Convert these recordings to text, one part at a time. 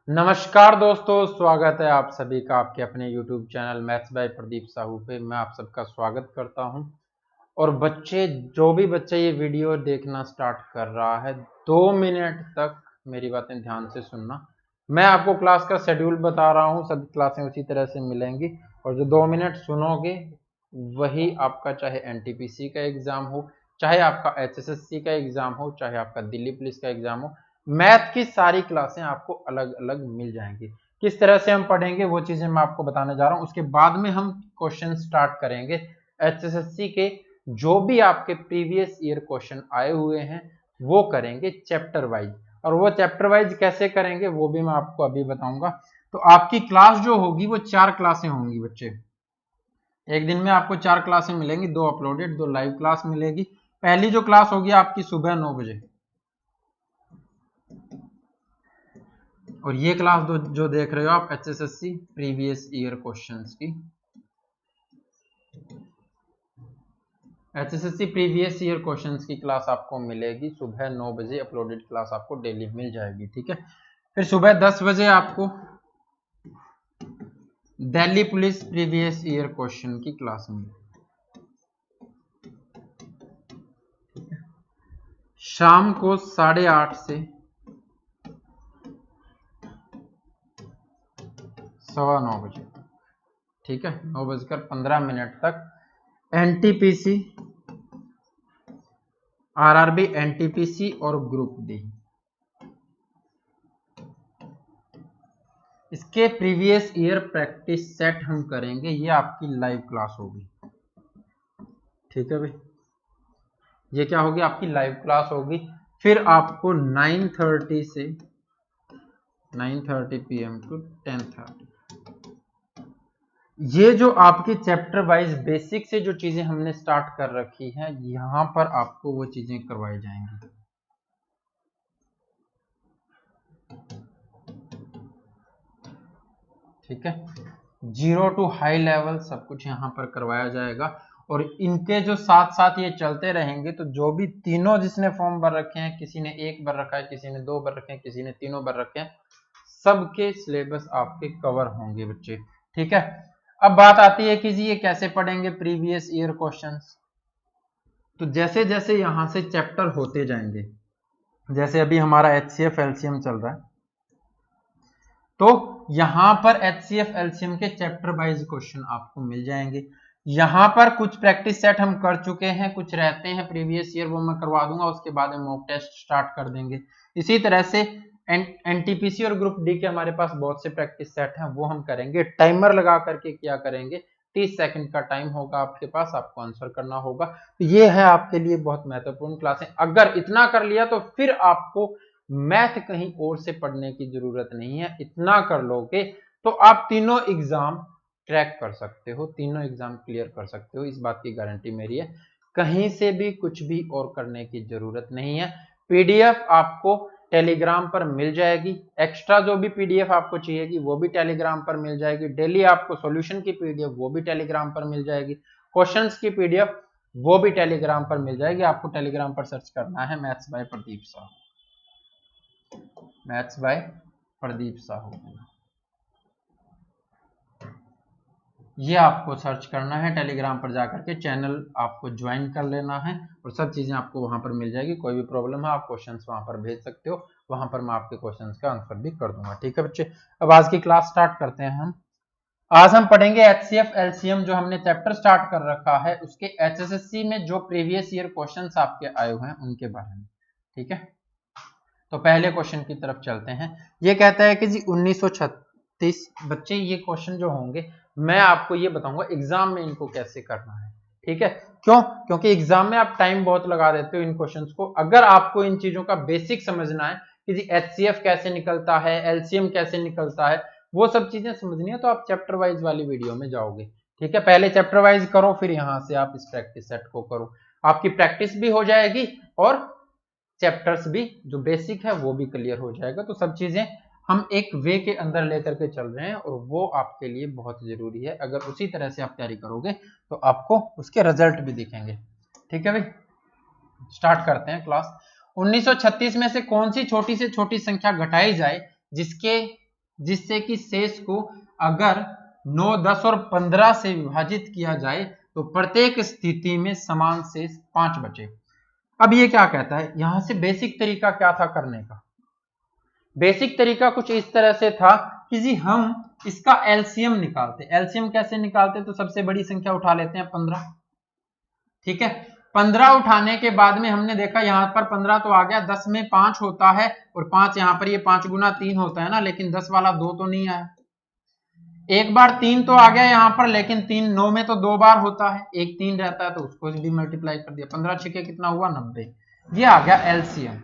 नमस्कार दोस्तों, स्वागत है आप सभी का आपके अपने YouTube channel maths by Pradeep Sahu पे। मैं आप सबका स्वागत करता हूं। और बच्चे, जो भी बच्चा ये वीडियो देखना स्टार्ट कर रहा है, 2 मिनट तक मेरी बातें ध्यान से सुनना। मैं आपको क्लास का शेड्यूल बता रहा हूं, सभी क्लासें उसी तरह से मिलेंगी और जो 2 मिनट सुनोगे वही आपका, चाहे NTPC का एग्जाम हो, चाहे आपका HSSC का एग्जाम हो, चाहे आपका दिल्ली पुलिस का एग्जाम हो, मैथ की सारी क्लासें आपको अलग अलग मिल जाएंगी। किस तरह से हम पढ़ेंगे वो चीजें मैं आपको बताने जा रहा हूं। उसके बाद में हम क्वेश्चन स्टार्ट करेंगे HSSC के। जो भी आपके प्रीवियस ईयर क्वेश्चन आए हुए हैं वो करेंगे चैप्टर वाइज, और वो चैप्टर वाइज कैसे करेंगे वो भी मैं आपको अभी बताऊंगा। तो आपकी क्लास जो होगी वो 4 क्लासें होंगी बच्चे। एक दिन में आपको 4 क्लासें मिलेंगी, 2 अपलोडेड 2 लाइव क्लास मिलेगी। पहली जो क्लास होगी आपकी सुबह 9 बजे, और ये क्लास जो देख रहे हो आप HSSC प्रीवियस ईयर क्वेश्चंस की, HSSC प्रीवियस ईयर क्वेश्चंस की क्लास आपको मिलेगी सुबह 9 बजे। अपलोडेड क्लास आपको डेली मिल जाएगी, ठीक है। फिर सुबह 10 बजे आपको Delhi police previous year question की क्लास मिलेगी। शाम को 8:30 से 9:15 बजे, ठीक है, 9:15 तक NTPC, RRB, NTPC और ग्रुप डी, इसके प्रीवियस ईयर प्रैक्टिस सेट हम करेंगे। ये आपकी लाइव क्लास होगी, ठीक है भाई। ये क्या होगी? आपकी लाइव क्लास होगी। फिर आपको 9:30 से 9:30 PM टू 10:30, ये जो आपकी चैप्टर वाइज बेसिक से जो चीजें हमने स्टार्ट कर रखी हैं, यहां पर आपको वो चीजें करवाई जाएंगी, ठीक है। 0 टू हाई लेवल सब कुछ यहां पर करवाया जाएगा। और इनके जो साथ साथ ये चलते रहेंगे, तो जो भी तीनों जिसने फॉर्म भर रखे हैं, किसी ने 1 भर रखा है, किसी ने 2 भर रखे हैं, किसी ने 3 भर रखे हैं, सबके सिलेबस आपके कवर होंगे बच्चे, ठीक है। अब बात आती है कि जी ये कैसे पढ़ेंगे प्रीवियस ईयर क्वेश्चंस। तो जैसे जैसे यहां से चैप्टर होते जाएंगे, जैसे अभी हमारा HCF LCM चल रहा है, तो यहां पर HCF LCM के चैप्टर वाइज क्वेश्चन आपको मिल जाएंगे। यहां पर कुछ प्रैक्टिस सेट हम कर चुके हैं, कुछ रहते हैं प्रीवियस ईयर, वो मैं करवा दूंगा। उसके बाद में मॉक टेस्ट स्टार्ट कर देंगे। इसी तरह से NTPC और ग्रुप डी के हमारे पास बहुत से प्रैक्टिस सेट हैं, वो हम करेंगे। टाइमर लगा करके क्या करेंगे, 30 सेकंड का टाइम होगा आपके पास, आपको आंसर करना होगा। तो ये है आपके लिए बहुत महत्वपूर्ण क्लास है। अगर इतना कर लिया तो फिर आपको मैथ कहीं और से पढ़ने की जरूरत नहीं है। इतना कर लोगे तो आप तीनों एग्जाम क्रैक कर सकते हो, तीनों एग्जाम क्लियर कर सकते हो, इस बात की गारंटी मेरी है। कहीं से भी कुछ भी और करने की जरूरत नहीं है। PDF आपको टेलीग्राम पर मिल जाएगी। एक्स्ट्रा जो भी PDF आपको चाहिएगी वो भी टेलीग्राम पर मिल जाएगी। डेली आपको सॉल्यूशन की PDF वो भी टेलीग्राम पर मिल जाएगी। क्वेश्चंस की PDF वो भी टेलीग्राम पर मिल जाएगी। आपको टेलीग्राम पर सर्च करना है maths by Pradeep Sahu, maths by Pradeep Sahu, ये आपको सर्च करना है। टेलीग्राम पर जाकर के चैनल आपको ज्वाइन कर लेना है और सब चीजें आपको वहां पर मिल जाएगी। कोई भी प्रॉब्लम है आप क्वेश्चंस वहां पर भेज सकते हो, वहां पर मैं आपके क्वेश्चंस का आंसर भी कर दूंगा, ठीक है बच्चे। अब आज की क्लास स्टार्ट करते हैं हम। आज हम पढ़ेंगे HCF LCM, जो हमने चैप्टर स्टार्ट कर रखा है, उसके HSSC में जो प्रीवियस ईयर क्वेश्चंस आपके आए हुए हैं उनके बारे में, ठीक है। तो पहले क्वेश्चन की तरफ चलते हैं। ये कहता है कि जी 1936, बच्चे ये क्वेश्चन जो होंगे मैं आपको ये बताऊंगा एग्जाम में इनको कैसे करना है, ठीक है। क्यों? क्योंकि एग्जाम में आप टाइम बहुत लगा देते हो इन क्वेश्चंस को। अगर आपको इन चीजों का बेसिक समझना है कि जी HCF कैसे निकलता है, LCM कैसे निकलता है, वो सब चीजें समझनी है, तो आप चैप्टर वाइज वाली वीडियो में जाओगे, ठीक है। पहले चैप्टर वाइज करो, फिर यहां से आप इस प्रैक्टिस सेट को करो। आपकी प्रैक्टिस भी हो जाएगी और चैप्टर्स भी जो बेसिक है वो भी क्लियर हो जाएगा। तो सब चीजें हम एक वे के अंदर लेकर के चल रहे हैं और वो आपके लिए बहुत जरूरी है। अगर उसी तरह से आप तैयारी करोगे तो आपको उसके रिजल्ट भी दिखेंगे, ठीक है भाई। स्टार्ट करते हैं क्लास। 1936 में से कौन सी छोटी से छोटी संख्या घटाई जाए जिसके जिससे कि शेष को अगर 9, 10 और 15 से विभाजित किया जाए तो प्रत्येक स्थिति में समान शेष 5 बचे। अब ये क्या कहता है, यहां से बेसिक तरीका क्या था करने का? बेसिक तरीका कुछ इस तरह से था कि जी हम इसका एलसीएम निकालते। एलसीएम कैसे निकालते? तो सबसे बड़ी संख्या उठा लेते हैं 15, ठीक है। 15 उठाने के बाद में हमने देखा यहां पर 15 तो आ गया, 10 में 5 होता है और 5 यहां पर, ये 5 गुना 3 होता है ना, लेकिन 10 वाला 2 तो नहीं आया। एक बार 3 तो आ गया यहां पर, लेकिन 3 9 में तो 2 बार होता है, एक 3 रहता है तो उसको भी मल्टीप्लाई कर दिया। 15 छिके कितना हुआ? 90। ये आ गया एलसीएम।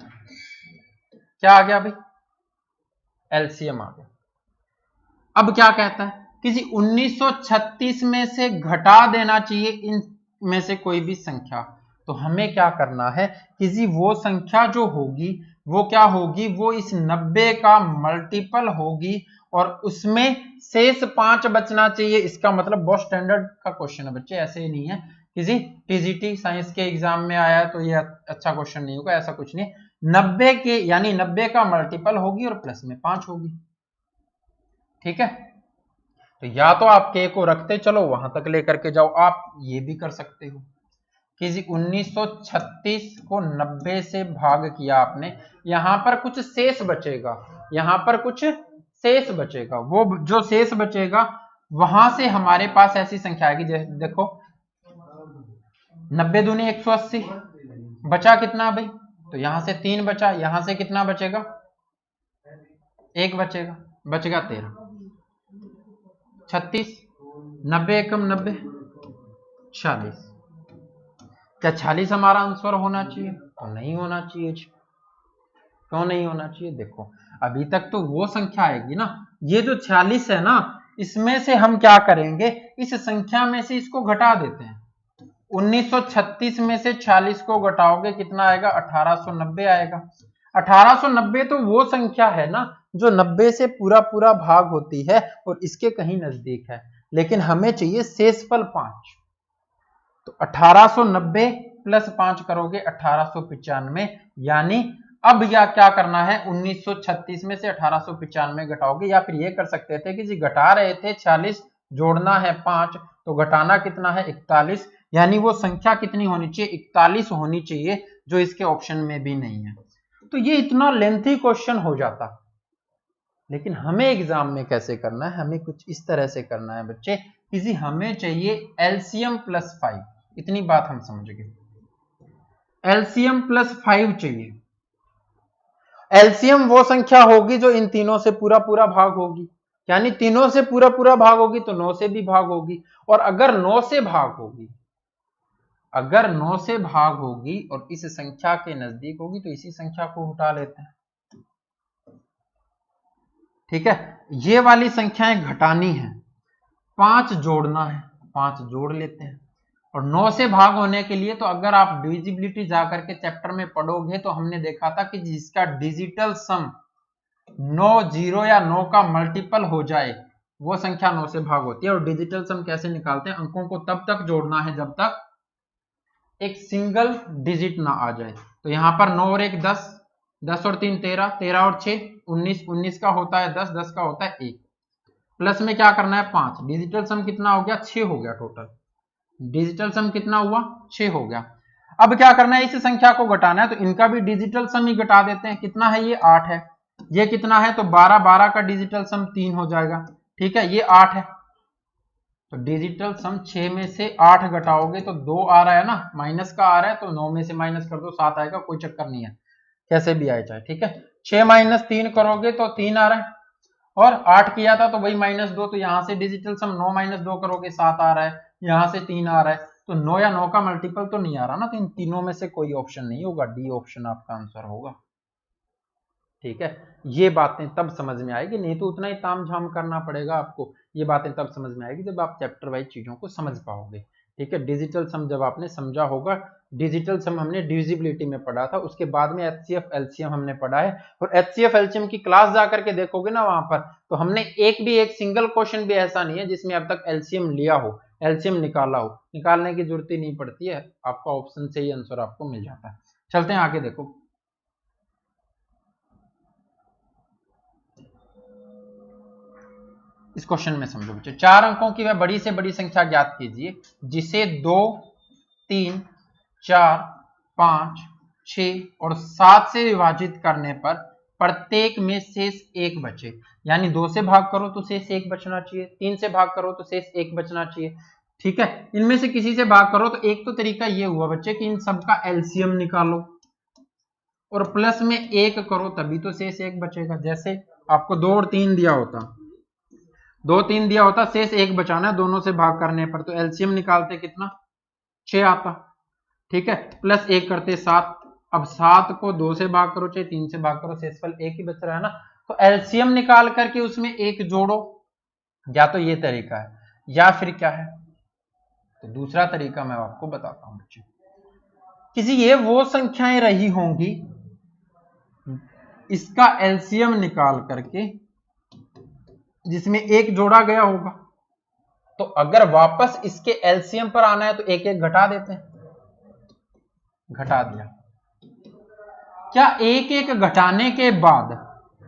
क्या आ गया भाई? एलसीएम आ गया। अब क्या कहता है कि जी 1936 में से घटा देना चाहिए इन में से कोई भी संख्या। तो हमें क्या करना है कि जी वो संख्या जो होगी वो क्या होगी? वो इस 90 का मल्टीपल होगी और उसमें शेष 5 बचना चाहिए। इसका मतलब बहुत स्टैंडर्ड का क्वेश्चन है बच्चे, ऐसे ही नहीं है कि जी टीजीटी साइंस के एग्जाम में आया तो ये अच्छा क्वेश्चन नहीं होगा, ऐसा कुछ नहीं। 90 के यानी 90 का मल्टीपल होगी और प्लस में 5 होगी, ठीक है। तो या तो आप के को रखते चलो वहां तक लेकर के जाओ, आप ये भी कर सकते हो कि जी 1936 को 90 से भाग किया आपने, यहां पर कुछ शेष बचेगा, यहां पर कुछ शेष बचेगा, वो जो शेष बचेगा वहां से हमारे पास ऐसी संख्या आएगी, जैसे देखो 90 दूनी 180, बचा कितना भाई? तो यहां से 3 बचा, यहां से कितना बचेगा? 1 बचेगा, बचेगा 13, 36, 90 एकम 90, 40। क्या 40 हमारा आंसर होना चाहिए? तो नहीं होना चाहिए। क्यों नहीं होना चाहिए? देखो अभी तक तो वो संख्या आएगी ना, ये जो 46 है ना, इसमें से हम क्या करेंगे, इस संख्या में से इसको घटा देते हैं। 1936 में से 40 को घटाओगे कितना आएगा? 1890 आएगा। 1890 तो वो संख्या है ना जो 90 से पूरा पूरा भाग होती है और इसके कहीं नजदीक है, लेकिन हमें चाहिए शेषफल 5। तो 1890 प्लस 5 करोगे 1895, यानी अब या क्या करना है, 1936 में से 1895 घटाओगे, या फिर ये कर सकते थे कि जी घटा रहे थे 46, जोड़ना है 5, तो घटाना कितना है? 41, यानी वो संख्या कितनी होनी चाहिए? 41 होनी चाहिए, जो इसके ऑप्शन में भी नहीं है। तो ये इतना लेंथी क्वेश्चन हो जाता, लेकिन हमें एग्जाम में कैसे करना है? हमें कुछ इस तरह से करना है बच्चे कि जी हमें चाहिए एलसीएम प्लस 5, इतनी बात हम समझ गए। एलसीएम प्लस 5 चाहिए। एलसीएम वो संख्या होगी जो इन तीनों से पूरा पूरा भाग होगी, यानी तीनों से पूरा पूरा भाग होगी तो 9 से भी भाग होगी, और अगर 9 से भाग होगी, अगर 9 से भाग होगी और इस संख्या के नजदीक होगी तो इसी संख्या को उठा लेते हैं, ठीक है। ये वाली संख्याएं घटानी है, 5 जोड़ना है, 5 जोड़ लेते हैं। और 9 से भाग होने के लिए तो अगर आप डिविजिबिलिटी जाकर के चैप्टर में पढ़ोगे तो हमने देखा था कि जिसका डिजिटल सम 9 0 या 9 का मल्टीपल हो जाए वो संख्या 9 से भाग होती है। और डिजिटल सम कैसे निकालते हैं? अंकों को तब तक जोड़ना है जब तक एक सिंगल डिजिट ना आ जाए। तो यहां पर 9 और 1 10, 10 और 3 13, 13 और 6 19, 19 का होता है 10, 10 का होता है 1, प्लस में क्या करना है 5। डिजिटल सम कितना हो गया? 6 हो गया टोटल। डिजिटल सम कितना हुआ? 6 हो गया। अब क्या करना है? इस संख्या को घटाना है, तो इनका भी डिजिटल सम ही घटा देते हैं। कितना है? ये 8 है। ये कितना है? तो 12, 12 का डिजिटल सम 3 हो जाएगा, ठीक है। ये 8 है, तो डिजिटल सम 6 में से 8 घटाओगे तो 2 आ रहा है ना, माइनस का आ रहा है, तो 9 में से माइनस कर दो 7 आएगा, कोई चक्कर नहीं है, कैसे भी आए चाहे, ठीक है। 6 माइनस 3 करोगे तो 3 आ रहा है, और 8 किया था तो वही -2, तो यहां से डिजिटल सम 9 माइनस 2 करोगे 7 आ रहा है, यहां से 3 आ रहा है, तो 9 या 9 का मल्टीपल तो नहीं आ रहा ना, तो इन तीनों में से कोई ऑप्शन नहीं होगा, डी ऑप्शन आपका आंसर होगा, ठीक है। ये बातें तब समझ में आएगी, नहीं तो उतना ही ताम झाम करना पड़ेगा आपको। ये बातें तब समझ में आएगी जब आप चैप्टर वाइज चीजों को समझ पाओगे, ठीक है। डिजिटल सम जब आपने समझा होगा, डिजिटल सम हमने डिविजिबिलिटी में पढ़ा था, उसके बाद में एचसीएफ एलसीएम हमने पढ़ा है, और एचसीएफ एलसीएम की क्लास जाकर के देखोगे ना वहां पर, तो हमने एक सिंगल क्वेश्चन भी ऐसा नहीं है जिसमें अब तक एलसीएम लिया हो, एलसीएम निकाला हो, निकालने की जरूरत ही नहीं पड़ती है, आपका ऑप्शन से ही आंसर आपको मिल जाता है। चलते हैं आगे, देखो इस क्वेश्चन में समझो बच्चों, 4 अंकों की वह बड़ी से बड़ी संख्या ज्ञात कीजिए जिसे 2, 3, 4, 5, 6 और 7 से विभाजित करने पर प्रत्येक में शेष 1 बचे। यानी 2 से भाग करो तो शेष 1 बचना चाहिए, 3 से भाग करो तो शेष 1 बचना चाहिए। ठीक है, इनमें से किसी से भाग करो तो एक तो तरीका ये हुआ बच्चे कि इन सबका एलसीएम निकालो और प्लस में 1 करो, तभी तो शेष 1 बचेगा। जैसे आपको 2 और 3 दिया होता, 2, 3 दिया होता, शेष 1 बचाना है दोनों से भाग करने पर, तो एलसीएम निकालते कितना 6 आता। ठीक है, प्लस 1 करते 7। अब 7 को 2 से भाग करो चाहे 3 से भाग करो, शेषफल 1 ही बच रहा है ना, तो एलसीएम निकाल करके उसमें 1 जोड़ो। या तो ये तरीका है या फिर क्या है, तो दूसरा तरीका मैं आपको बताता हूं बच्चे। किसी ये वो संख्याएं रही होंगी इसका एलसीएम निकाल करके जिसमें 1 जोड़ा गया होगा, तो अगर वापस इसके एलसीएम पर आना है तो 1 घटा देते हैं, घटा दिया। क्या 1 घटाने के बाद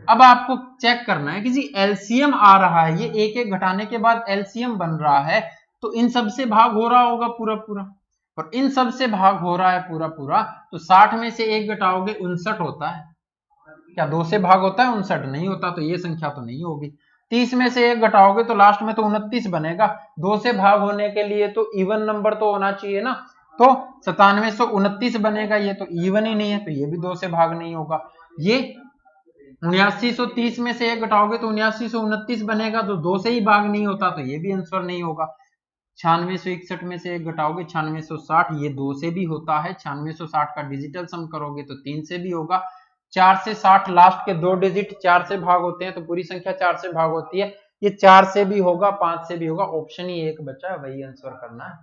अब आपको चेक करना है कि एलसीएम आ रहा है, ये 1 घटाने के बाद एलसीएम बन रहा है, तो इन सब से भाग हो रहा होगा पूरा पूरा, और इन सब से भाग हो रहा है पूरा पूरा, तो 60 में से 1 घटाओगे 59 होता है। क्या 2 से भाग होता है 59? नहीं होता, तो ये संख्या तो नहीं होगी। 30 में से 1 घटाओगे तो लास्ट में तो 29 बनेगा। 2 से भाग होने के लिए तो इवन नंबर तो होना चाहिए ना, तो 9729 बनेगा। ये तो इवन ही नहीं है, तो ये भी 2 से भाग नहीं होगा। ये 7930 में से 1 घटाओगे तो 7929 बनेगा, तो 2 से ही भाग नहीं होता, तो ये भी आंसर नहीं होगा। 9661 में से 1 घटाओगे 9660, ये 2 से भी होता है। 9660 का डिजिटल सम करोगे तो 3 से भी होगा। 4 से 60 लास्ट के 2 डिजिट 4 से भाग होते हैं, तो पूरी संख्या 4 से भाग होती है। ये 4 से भी होगा, 5 से भी होगा, ऑप्शन ही 1 बचा है, वही आंसर करना है।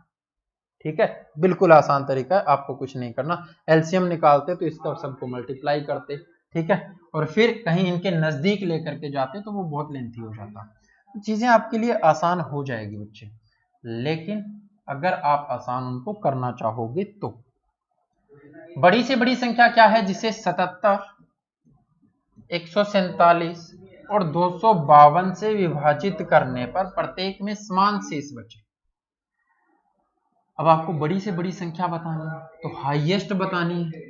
ठीक है, बिल्कुल आसान तरीका है, आपको कुछ नहीं करना। एलसीएम निकालते तो इसका सबको मल्टीप्लाई करते, ठीक है, और फिर कहीं इनके नजदीक लेकर के जाते तो वो बहुत लेंथी हो जाता। चीजें आपके लिए आसान हो जाएगी बच्चे, लेकिन अगर आप आसान उनको करना चाहोगे तो। बड़ी से बड़ी संख्या क्या है जिसे 77, 147 और 252 से विभाजित करने पर प्रत्येक में समान शेष बचे। अब आपको बड़ी से बड़ी संख्या बतानी है तो हाईएस्ट बतानी है,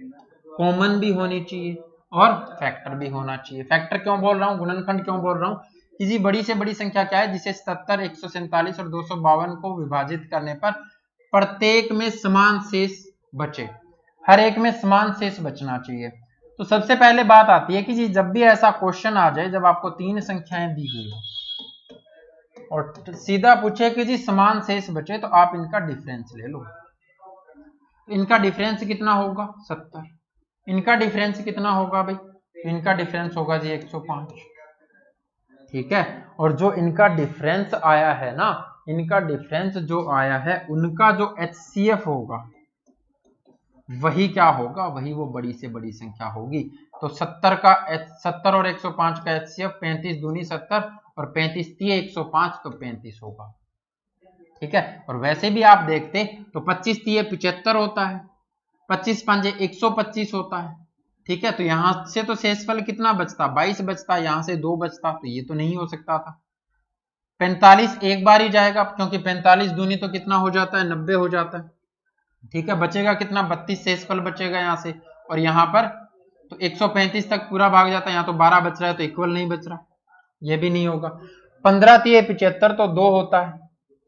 कॉमन भी होनी चाहिए और फैक्टर भी होना चाहिए। फैक्टर क्यों बोल रहा हूं, गुणनखंड क्यों बोल रहा हूं? किसी बड़ी से बड़ी संख्या क्या है जिसे 77, 147 और 252 को विभाजित करने पर प्रत्येक में समान शेष बचे। हर एक में समान शेष बचना चाहिए। तो सबसे पहले बात आती है कि जी जब भी ऐसा क्वेश्चन आ जाए, जब आपको 3 संख्याएं दी हुई हो और सीधा पूछे कि जी समान शेष बचे, तो आप इनका डिफरेंस ले लो। इनका डिफरेंस कितना होगा 70, इनका डिफरेंस कितना होगा भाई, इनका डिफरेंस होगा जी 105। ठीक है, और जो इनका डिफरेंस आया है ना, इनका डिफरेंस जो आया है उनका जो एचसीएफ होगा वही क्या होगा, वही वो बड़ी से बड़ी संख्या होगी। तो 70 और 105 का एचसीएफ 35 दूनी 70 और 35 तिये 105, तो 35 होगा। ठीक है, और वैसे भी आप देखते तो 25 तिये 75 होता है, 25 पंजे 125 होता है। ठीक है, तो यहां से तो शेषफल कितना बचता, 22 बचता, यहां से 2 बचता, तो ये तो नहीं हो सकता था। 45 एक बार ही जाएगा, क्योंकि 45 दूनी तो कितना हो जाता है 90 हो जाता है। ठीक है, बचेगा कितना 32 शेषफल बचेगा यहां से, और यहां पर तो 135 तक पूरा भाग जाता है, यहां तो 12 बच रहा है, तो इक्वल नहीं बच रहा, ये भी नहीं होगा। 15 तिये 75 तो 2 होता है।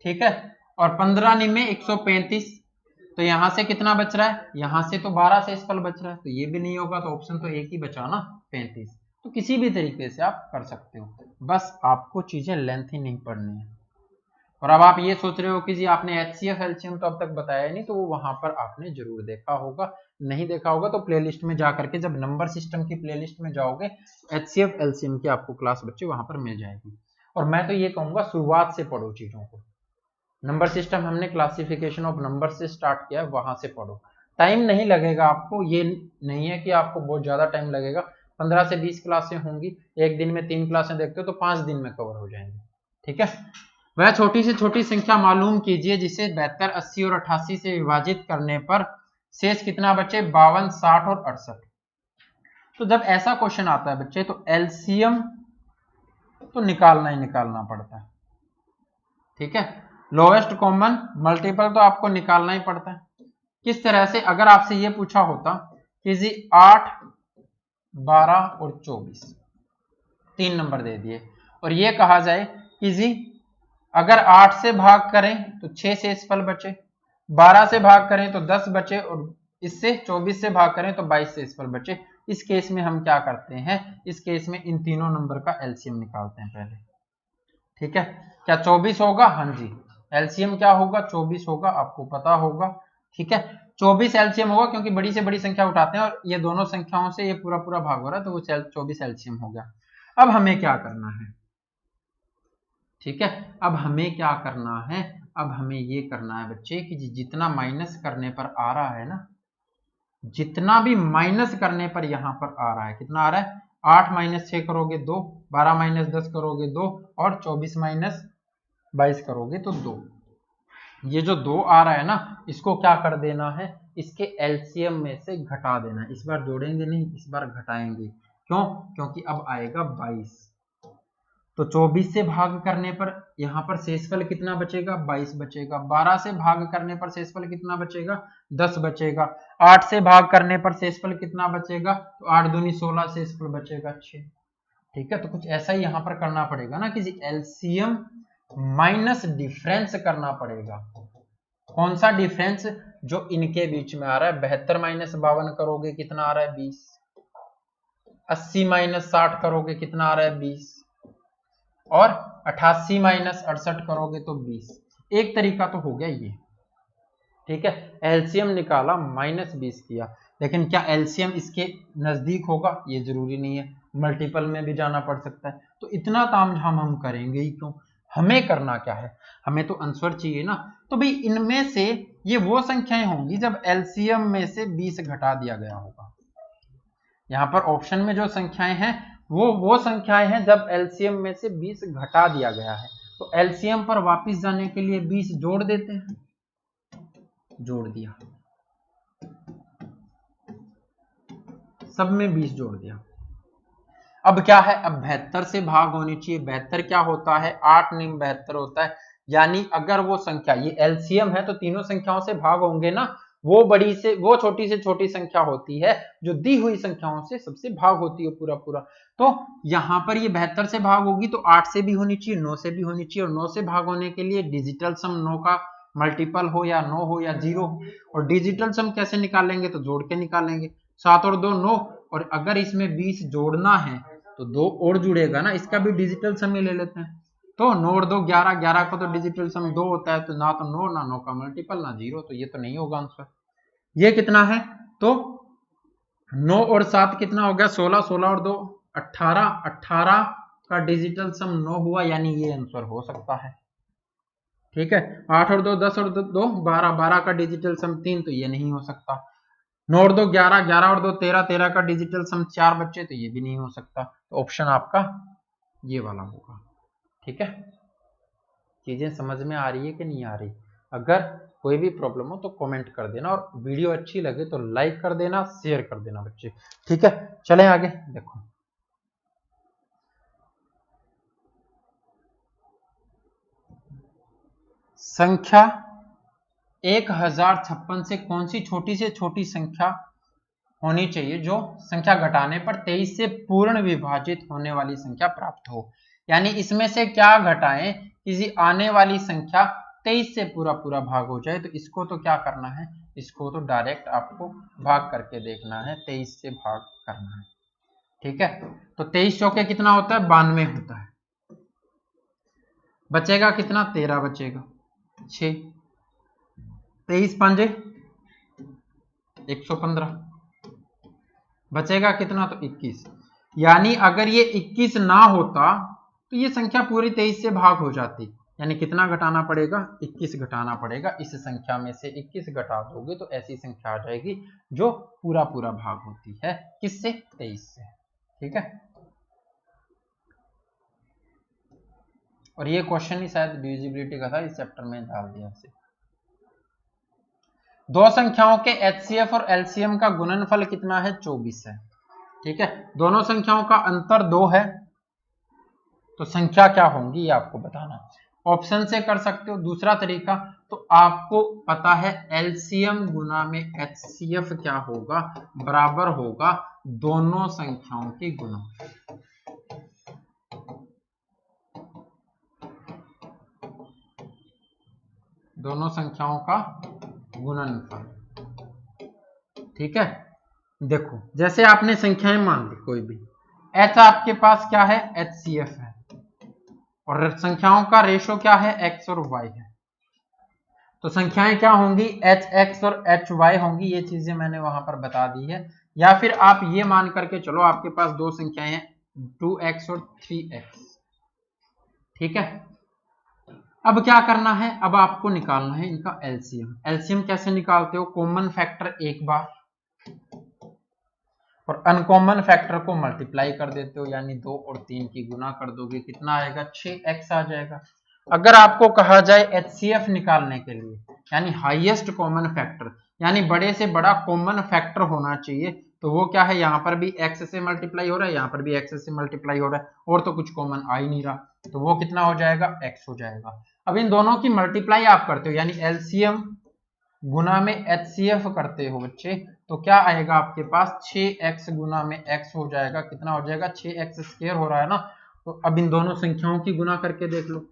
ठीक है, और 15 निमे 135, तो यहां से कितना बच रहा है, यहां से तो 12 शेषफल बच रहा है, तो ये भी नहीं होगा, तो ऑप्शन तो एक ही बचा ना 35। तो किसी भी तरीके से आप कर सकते हो, बस आपको चीजें लेंथी नहीं पढ़नी है। और अब आप ये सोच रहे हो कि जी आपने एचसीएफ एलसीएम तो अब तक बताया नहीं, तो वो वहां पर आपने जरूर देखा होगा, नहीं देखा होगा तो प्लेलिस्ट में जाकर के, जब नंबर सिस्टम की प्लेलिस्ट में जाओगे, एचसीएफ एलसीएम की आपको क्लास बच्चे वहां पर मिल जाएगी। और मैं तो ये कहूंगा शुरुआत से पढ़ो चीजों को। नंबर सिस्टम हमने क्लासिफिकेशन ऑफ नंबर से स्टार्ट किया, वहां से पढ़ो। टाइम नहीं लगेगा आपको, ये नहीं है कि आपको बहुत ज्यादा टाइम लगेगा। 15 से 20 क्लासें होंगी, एक दिन में 3 क्लासें देखते हो तो 5 दिन में कवर हो जाएंगे। ठीक है, वह छोटी से छोटी संख्या मालूम कीजिए जिसे 72, 80 और 88 से विभाजित करने पर शेष कितना बचे, 52, 60 और 68। तो जब ऐसा क्वेश्चन आता है बच्चे, तो एलसीएम तो निकालना ही निकालना पड़ता है। ठीक है। लोएस्ट कॉमन मल्टीपल तो आपको निकालना ही पड़ता है। किस तरह से, अगर आपसे ये पूछा होता कि जी 8, 12 और 24 3 नंबर दे दिए, और ये कहा जाए कि जी अगर 8 से भाग करें तो 6 शेषफल बचे, 12 से भाग करें तो 10 बचे, और इससे 24 से भाग करें तो 22 शेषफल बचे। इस केस में हम क्या करते हैं, इस केस में इन तीनों नंबर का एलसीएम निकालते हैं पहले। ठीक है, क्या 24 होगा? हाँ जी, एलसीएम क्या होगा? 24 होगा, आपको पता होगा। ठीक है, 24 एलसीएम होगा, क्योंकि बड़ी से बड़ी संख्या उठाते हैं और ये दोनों संख्याओं से ये पूरा पूरा भाग हो रहा है, तो वो 24 एलसीएम हो गया। अब हमें क्या करना है? ठीक है, अब हमें क्या करना है? अब हमें ये करना है बच्चे कि जितना माइनस करने पर आ रहा है ना, जितना भी माइनस करने पर यहां पर आ रहा है, कितना आ रहा है? 8 माइनस 6 करोगे 2, 12 माइनस 10 करोगे 2, और 24 माइनस 22 करोगे तो 2। ये जो 2 आ रहा है ना, इसको क्या कर देना है? इसके एलसीएम में से घटा देना है। इस बार जोड़ेंगे नहीं, इस बार घटाएंगे। क्यों? क्योंकि अब आएगा 22, तो 24 से भाग करने पर यहां पर शेषफल कितना बचेगा? 22 बचेगा। 12 से भाग करने पर शेषफल कितना बचेगा? 10 बचेगा। 8 से भाग करने पर शेषफल कितना बचेगा? तो 8 दूनी 16, शेषफल बचेगा 6। ठीक है, तो कुछ ऐसा ही यहां पर करना पड़ेगा ना कि एलसीएम माइनस डिफरेंस करना पड़ेगा। कौन सा डिफरेंस? जो इनके बीच में आ रहा है। 72 माइनस 52 करोगे कितना आ रहा है? 20। 80 माइनस 60 करोगे कितना आ रहा है? 20। और 88 माइनस 68 करोगे तो 20। एक तरीका तो हो गया ये। ठीक है, एलसीएम निकाला, माइनस 20 किया, लेकिन क्या एलसीएम इसके नजदीक होगा? ये जरूरी नहीं है, मल्टीपल में भी जाना पड़ सकता है। तो इतना तामझाम हम करेंगे ही क्यों? हमें करना क्या है? हमें तो आंसर चाहिए ना। तो भाई इनमें से ये वो संख्याएं होंगी जब एलसीएम में से 20 घटा दिया गया होगा। यहां पर ऑप्शन में जो संख्याएं हैं वो संख्याएं हैं जब एलसीएम में से 20 घटा दिया गया है। तो एलसीएम पर वापस जाने के लिए 20 जोड़ देते हैं, जोड़ दिया, सब में 20 जोड़ दिया। अब क्या है? अब 72 से भाग होनी चाहिए। 72 क्या होता है? 8 निम 72 होता है। यानी अगर वो संख्या, ये एलसीएम है तो तीनों संख्याओं से भाग होंगे ना, वो छोटी से छोटी संख्या होती है जो दी हुई संख्याओं से सबसे भाग होती है पूरा पूरा। तो यहां पर ये 72 से भाग होगी तो 8 से भी होनी चाहिए, 9 से भी होनी चाहिए, और 9 से भाग होने के लिए डिजिटल सम 9 का मल्टीपल हो या 9 हो या 0 हो। और डिजिटल सम कैसे निकालेंगे? तो जोड़ के निकालेंगे। 7 और 2 9, और अगर इसमें 20 जोड़ना है तो 2 और जुड़ेगा ना, इसका भी डिजिटल सम ले लेते हैं। तो 9 और 2 11, 11 का तो डिजिटल सम 2 होता है, तो ना तो 9, ना 9 का मल्टीपल, ना 0, तो ये तो नहीं होगा आंसर। ये कितना है? तो 9 और 7 कितना हो गया? 16, 16 और 2 18, 18 का डिजिटल सम 9 हुआ, यानी ये आंसर हो सकता है। ठीक है, 8 और 2 10 और 2 12, 12 का डिजिटल सम 3, तो ये नहीं हो सकता। 9 और 2 11, 11 और 2 13, 13 का डिजिटल सम 4 बच्चे, तो ये भी नहीं हो सकता। तो ऑप्शन आपका ये वाला होगा। ठीक है, चीजें समझ में आ रही है कि नहीं आ रही? अगर कोई भी प्रॉब्लम हो तो कमेंट कर देना, और वीडियो अच्छी लगे तो लाइक कर देना, शेयर कर देना बच्चे। ठीक है, चलें आगे। देखो संख्या 1056 से कौन सी छोटी से छोटी संख्या होनी चाहिए जो संख्या घटाने पर 23 से पूर्ण विभाजित होने वाली संख्या प्राप्त हो? यानी इसमें से क्या घटाएं किसी आने वाली संख्या 23 से पूरा पूरा भाग हो जाए? तो इसको तो क्या करना है, इसको तो डायरेक्ट आपको भाग करके देखना है, 23 से भाग करना है। ठीक है, तो 23 चौके कितना होता है? 92 होता है। बचेगा कितना? 13 बचेगा। 6 23 पंजे 115, बचेगा कितना? तो 21। यानी अगर ये 21 ना होता तो ये संख्या पूरी 23 से भाग हो जाती। यानी कितना घटाना पड़ेगा? 21 घटाना पड़ेगा। इस संख्या में से 21 घटा दोगे तो ऐसी संख्या आ जाएगी जो पूरा पूरा भाग होती है। किससे? 23 से। ठीक है, और ये क्वेश्चन ही शायद डिविजिबिलिटी का था, इस चैप्टर में डाल दिया इसे। दो संख्याओं के एचसीएफ और एलसीएम का गुणनफल कितना है? 24 है। ठीक है, दोनों संख्याओं का अंतर 2 है, तो संख्या क्या होंगी ये आपको बताना। ऑप्शन से कर सकते हो। दूसरा तरीका, तो आपको पता है एलसीएम गुना में एचसीएफ क्या होगा, बराबर होगा दोनों संख्याओं की गुना। दोनों संख्याओं का गुणनफल। ठीक है, देखो जैसे आपने संख्याएं मान ली कोई भी, h आपके पास क्या है, HCF है, और संख्याओं का रेशो क्या है, x और y है। तो संख्याएं क्या होंगी, hx और hy होंगी। ये चीजें मैंने वहां पर बता दी है। या फिर आप ये मान करके चलो, आपके पास दो संख्याएं हैं 2x और 3x। ठीक है, अब क्या करना है, अब आपको निकालना है इनका एलसीएम। एलसीएम कैसे निकालते हो, कॉमन फैक्टर एक बार और अनकॉमन फैक्टर को मल्टीप्लाई कर देते हो, यानी 2 और 3 की गुना कर दोगे, कितना आएगा, 6x आ जाएगा। अगर आपको कहा जाए एचसीएफ निकालने के लिए, यानी हाईएस्ट कॉमन फैक्टर, यानी बड़े से बड़ा कॉमन फैक्टर होना चाहिए, तो वो क्या है, यहाँ पर भी x से मल्टीप्लाई हो रहा है, यहाँ पर भी x से मल्टीप्लाई हो रहा है, और तो कुछ कॉमन आ ही नहीं रहा, तो वो कितना हो जाएगा, x हो जाएगा। अब इन दोनों की मल्टीप्लाई आप करते हो, यानी एलसीएम गुना में एचसीएफ करते हो बच्चे, तो क्या आएगा आपके पास, 6x गुना में x हो जाएगा, कितना हो जाएगा, 6x स्क्वायर हो रहा है ना। तो अब इन दोनों संख्याओं की गुना करके देख लो,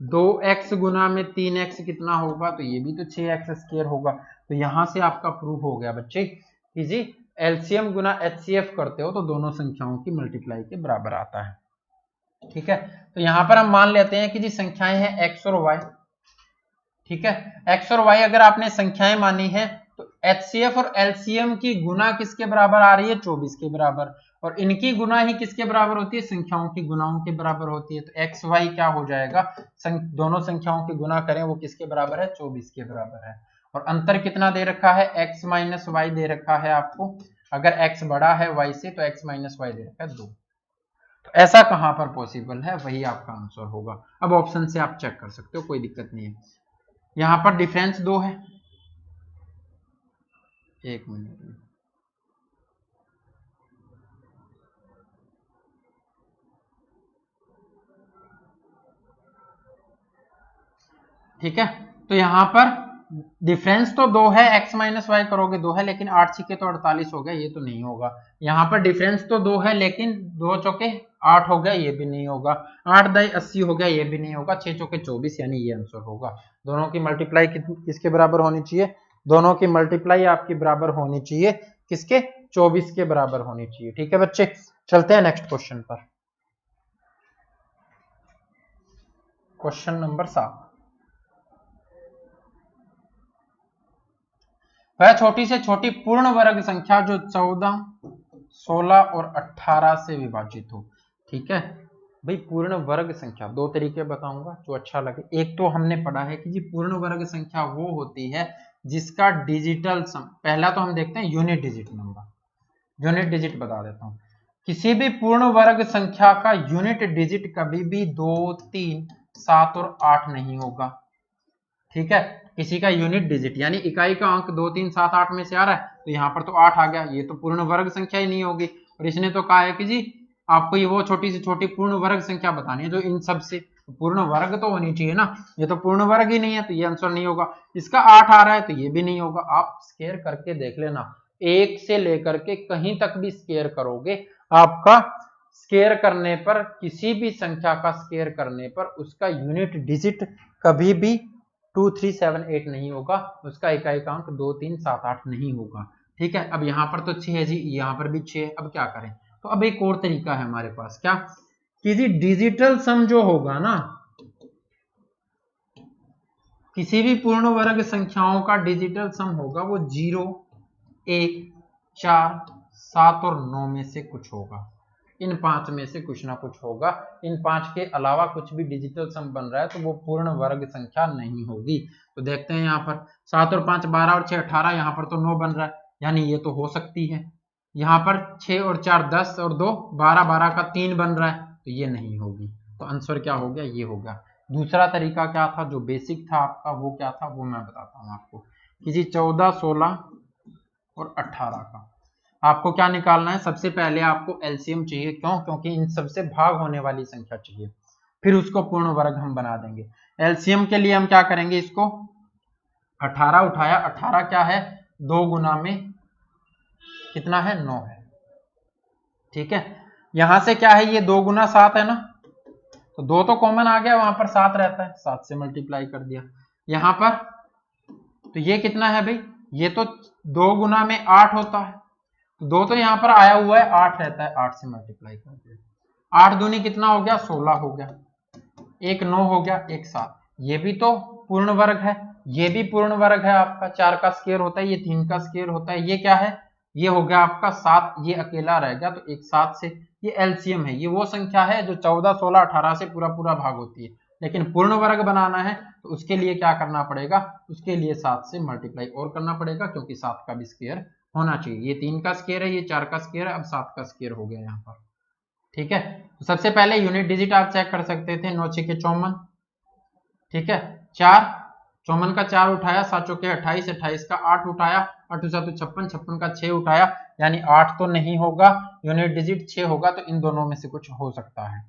2x गुना में 3x कितना होगा, तो ये भी तो 6x स्क्वायर होगा। तो यहां से आपका प्रूफ हो गया बच्चे कि जी एलसीएम गुना एचसीएफ करते हो तो दोनों संख्याओं की मल्टीप्लाई के बराबर आता है। ठीक है, तो यहां पर हम मान लेते हैं कि जी संख्याएं हैं x और y। ठीक है, x और y अगर आपने संख्याएं मानी है, तो HCF और LCM की गुना किसके बराबर आ रही है, 24 के बराबर, और इनकी गुना ही किसके बराबर होती है, संख्याओं की गुनाओं के बराबर होती है। तो x y क्या हो जाएगा, दोनों संख्याओं की गुना करें वो किसके बराबर है, 24 के बराबर है। और अंतर कितना दे रखा है, x माइनस वाई दे रखा है आपको। अगर x बड़ा है y से तो x माइनस वाई दे रखा है 2। तो ऐसा कहां पर पॉसिबल है, वही आपका आंसर होगा। अब ऑप्शन से आप चेक कर सकते हो, कोई दिक्कत नहीं है। यहां पर डिफरेंस 2 है, एक मिनट में, ठीक है। तो यहां पर डिफरेंस तो 2 है, x माइनस वाई करोगे 2 है, लेकिन 8 छिके तो 48 हो गया, ये तो नहीं होगा। यहां पर डिफरेंस तो 2 है, लेकिन 2 चौके 8 हो गया, ये भी नहीं होगा। 8 दाई 80 हो गया, ये भी नहीं होगा। 6 चौके 24, यानी ये आंसर होगा। दोनों की मल्टीप्लाई किसके बराबर होनी चाहिए, दोनों की मल्टीप्लाई आपकी बराबर होनी चाहिए किसके, 24 के बराबर होनी चाहिए। ठीक है बच्चे, चलते हैं नेक्स्ट क्वेश्चन पर। क्वेश्चन नंबर 7, वह छोटी से छोटी पूर्ण वर्ग संख्या जो 14, 16 और 18 से विभाजित हो। ठीक है भाई, पूर्ण वर्ग संख्या दो तरीके बताऊंगा जो अच्छा लगे। एक तो हमने पढ़ा है कि जी पूर्ण वर्ग संख्या वो होती है जिसका डिजिटल सम, पहला तो हम देखते हैं unit digit number. Unit digit बता देता हूं, किसी भी पूर्ण वर्ग संख्या का यूनिट डिजिट कभी भी 2, 3, 7 और 8 नहीं होगा। ठीक है, किसी का यूनिट डिजिट यानी इकाई का अंक 2, 3, 7, 8 में से आ रहा है, तो यहाँ पर तो 8 आ गया, ये तो पूर्ण वर्ग संख्या ही नहीं होगी। और इसने तो कहा है कि जी आपको ये वो छोटी से छोटी पूर्ण वर्ग संख्या बतानी है जो इन सब से, पूर्ण वर्ग तो होनी चाहिए ना, ये तो पूर्ण वर्ग ही नहीं है, तो ये आंसर नहीं होगा। इसका 8 आ रहा है तो ये भी नहीं होगा। आप स्केयर करके देख लेना, 1 से लेकर के कहीं तक भी स्केयर करोगे, आपका स्केयर करने पर, किसी भी संख्या का स्केयर करने पर उसका यूनिट डिजिट कभी भी 2, 3, 7, 8 नहीं होगा, उसका इकाई का अंक 2, 3, 7, 8 नहीं होगा। ठीक है, अब यहाँ पर तो 6 है जी, यहाँ पर भी 6 है। अब क्या करें, तो अब एक और तरीका है हमारे पास, क्या कि जी डिजिटल सम जो होगा ना, किसी भी पूर्ण वर्ग संख्याओं का डिजिटल सम होगा वो 0, 1, 4, 7 और 9 में से कुछ होगा। इन 5 में से कुछ ना कुछ होगा। इन 5 के अलावा कुछ भी डिजिटल सम बन रहा है तो वो पूर्ण वर्ग संख्या नहीं होगी। तो देखते हैं यहाँ पर 7 और 5 12 और 6 18, यहाँ पर तो 9 बन रहा है, यानी ये तो हो सकती है। यहाँ पर 6 और 4 10 और 2 12, 12 का 3 बन रहा है, तो ये नहीं होगी। तो आंसर क्या हो गया, ये होगा। दूसरा तरीका क्या था जो बेसिक था आपका, वो क्या था वो मैं बताता हूँ आपको कि जी 14, 16 और 18 का आपको क्या निकालना है। सबसे पहले आपको एलसीएम चाहिए, क्यों, क्योंकि इन सबसे भाग होने वाली संख्या चाहिए। फिर उसको पूर्ण वर्ग हम बना देंगे। एलसीएम के लिए हम क्या करेंगे, इसको 18 उठाया, 18 क्या है 2 गुना में कितना है 9 है, ठीक है। यहां से क्या है ये 2 गुना 7 है ना, तो 2 तो कॉमन आ गया, वहां पर 7 रहता है, 7 से मल्टीप्लाई कर दिया। यहां पर तो ये कितना है भाई, ये तो 2 गुना में 8 होता है, तो 2 तो यहां पर आया हुआ है, 8 रहता है, 8 से मल्टीप्लाई कर दिया। 8 दूनी कितना हो गया 16 हो गया, एक 9 हो गया, एक 7। ये भी तो पूर्ण वर्ग है, ये भी पूर्ण वर्ग है आपका, 4 का स्क्वायर होता है, ये 3 का स्क्वायर होता है, ये क्या है ये हो गया आपका 7, ये अकेला रह गया, तो एक 7 से ये एलसीएम है, ये वो संख्या है जो 14, 16, 18 से पूरा पूरा भाग होती है। लेकिन पूर्ण वर्ग बनाना है तो उसके लिए क्या करना पड़ेगा, उसके लिए 7 से मल्टीप्लाई और करना पड़ेगा, क्योंकि 7 का भी स्क्वायर होना चाहिए। ये 3 का स्क्वायर है, ये 4 का स्क्वायर है, अब 7 का स्क्वायर हो गया यहाँ पर, ठीक है। तो सबसे पहले यूनिट डिजिट आप चेक कर सकते थे, 9 6 54, ठीक है, 4 54 का 4 उठाया, 7 चौके 28, 28 का 8 उठाया, 8 7 56, 56 का 6 उठाया, यानी 8 तो नहीं होगा, यूनिट डिजिट 6 होगा, तो इन दोनों में से कुछ हो सकता है,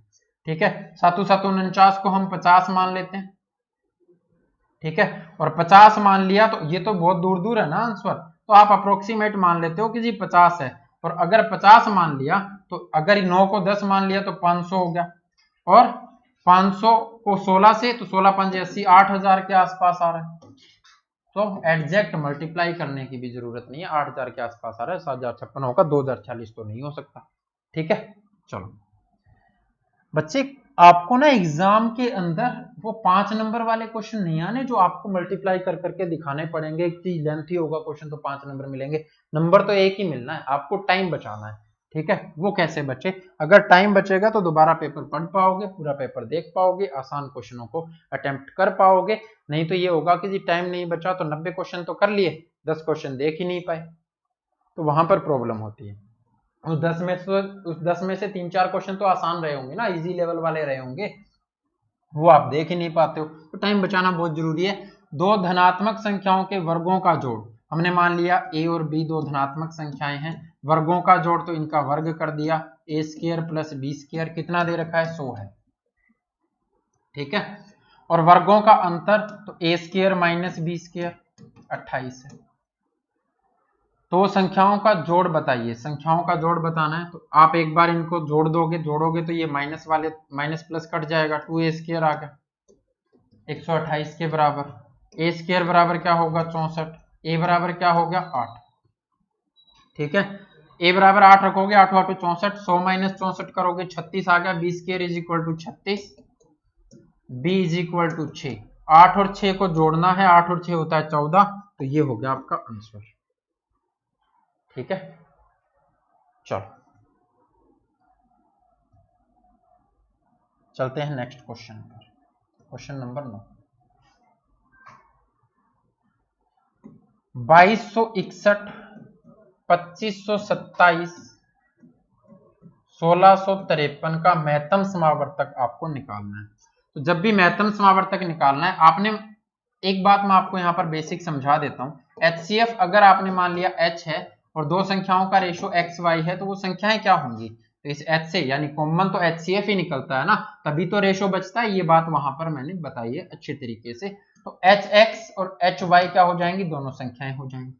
ठीक है। 7 7 49 को हम 50 मान लेते हैं, ठीक है, और 50 मान लिया तो ये तो बहुत दूर दूर है ना आंसर, तो आप अप्रोक्सीमेट मान लेते हो कि जी 50 है, और अगर 50 मान लिया तो अगर 9 को 10 मान लिया तो 500 हो गया, और 500 को 16 से, तो 16 5 80, 8000 के आसपास आ रहा है, तो एग्जैक्ट मल्टीप्लाई करने की भी जरूरत नहीं है, 8000 के आसपास आ रहा है, 7056 होगा, 2040 तो नहीं हो सकता, ठीक है। चलो बच्चे, आपको ना एग्जाम के अंदर वो 5 नंबर वाले क्वेश्चन नहीं आने जो आपको मल्टीप्लाई कर करके दिखाने पड़ेंगे, एक चीज लेंथी होगा क्वेश्चन तो 5 नंबर मिलेंगे, नंबर तो एक ही मिलना है, आपको टाइम बचाना है, ठीक है। वो कैसे बचे, अगर टाइम बचेगा तो दोबारा पेपर पढ़ पाओगे, पूरा पेपर देख पाओगे, आसान क्वेश्चनों को अटेम्प्ट कर पाओगे, नहीं तो ये होगा कि जी टाइम नहीं बचा तो 90 क्वेश्चन तो कर लिए, 10 क्वेश्चन देख ही नहीं पाए, तो वहां पर प्रॉब्लम होती है। उस 10 में से 3-4 क्वेश्चन तो आसान रहे होंगे ना, इजी लेवल वाले रहे होंगे, वो आप देख ही नहीं पाते हो, तो टाइम बचाना बहुत जरूरी है। 2 धनात्मक संख्याओं के वर्गों का जोड़, हमने मान लिया a और b 2 धनात्मक संख्याएं हैं, वर्गों का जोड़ तो इनका वर्ग कर दिया, a square plus b square कितना दे रखा है 100 है, ठीक है, और वर्गों का अंतर तो a square minus b square 28 है। तो संख्याओं का जोड़ बताइए, संख्याओं का जोड़ बताना है तो आप एक बार इनको जोड़ दोगे, जोड़ोगे तो ये माइनस वाले माइनस प्लस कट जाएगा, 2a स्क्वायर आ गया 128 के बराबर, a स्क्वायर बराबर क्या होगा 64, a बराबर क्या हो गया 8, ठीक है, a बराबर 8 रखोगे, 8 8 64, 100 माइनस 64 करोगे 36 आ गया, b square is equal to 36, b is equal to 6, 8 और 6 को जोड़ना है, 8 और 6 होता है 14, तो ये हो गया आपका आंसर, ठीक है। चलो चलते हैं नेक्स्ट क्वेश्चन पर, क्वेश्चन नंबर 9, 2261, 2527, 1653 का महत्तम समावर्तक आपको निकालना है। तो जब भी महत्तम समावर्तक निकालना है, आपने एक बात मैं आपको यहाँ पर बेसिक समझा देता हूँ। HCF अगर आपने मान लिया H है और 2 संख्याओं का रेशो XY है, तो वो संख्याएं क्या होंगी, तो इस H से यानी कॉमन तो HCF ही निकलता है ना, तभी तो रेशो बचता है, ये बात वहां पर मैंने बताई है अच्छे तरीके से। तो HX और HY क्या हो जाएंगी, दोनों संख्याएं हो जाएंगी,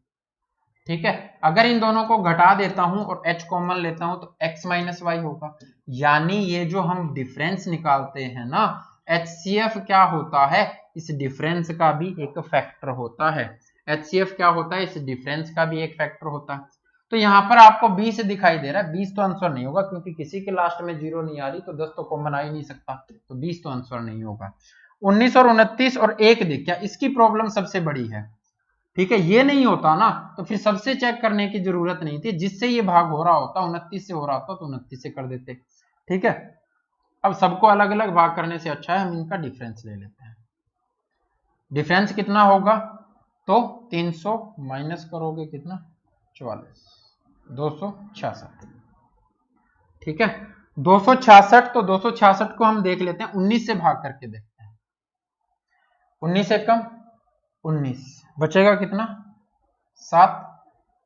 ठीक है। अगर इन दोनों को घटा देता हूं और H कॉमन लेता हूं तो X माइनस वाई होगा, यानी ये जो हम डिफरेंस निकालते हैं ना, HCF क्या होता है, इस डिफरेंस का भी एक फैक्टर होता है, HCF क्या होता है, इस डिफरेंस का भी एक फैक्टर होता है। तो यहाँ पर आपको 20 दिखाई दे रहा है, 20 तो आंसर नहीं होगा, क्योंकि किसी के लास्ट में 0 नहीं आ रही, तो 10 तो कॉमन आ ही नहीं सकता, तो 20 तो आंसर नहीं होगा। 19 और 29 और 1 दिख गया, इसकी प्रॉब्लम सबसे बड़ी है, ठीक है, ये नहीं होता ना तो फिर सबसे चेक करने की जरूरत नहीं थी, जिससे ये भाग हो रहा होता 29 से हो रहा होता तो 29 से कर देते, ठीक है। अब सबको अलग अलग भाग करने से अच्छा है हम इनका डिफरेंस ले लेते हैं। डिफरेंस कितना होगा, तो 300 माइनस करोगे कितना 44, 266, ठीक है, 266, तो 266 को हम देख लेते हैं, 19 से भाग करके देखते हैं, 19 से कम 19 बचेगा कितना 7,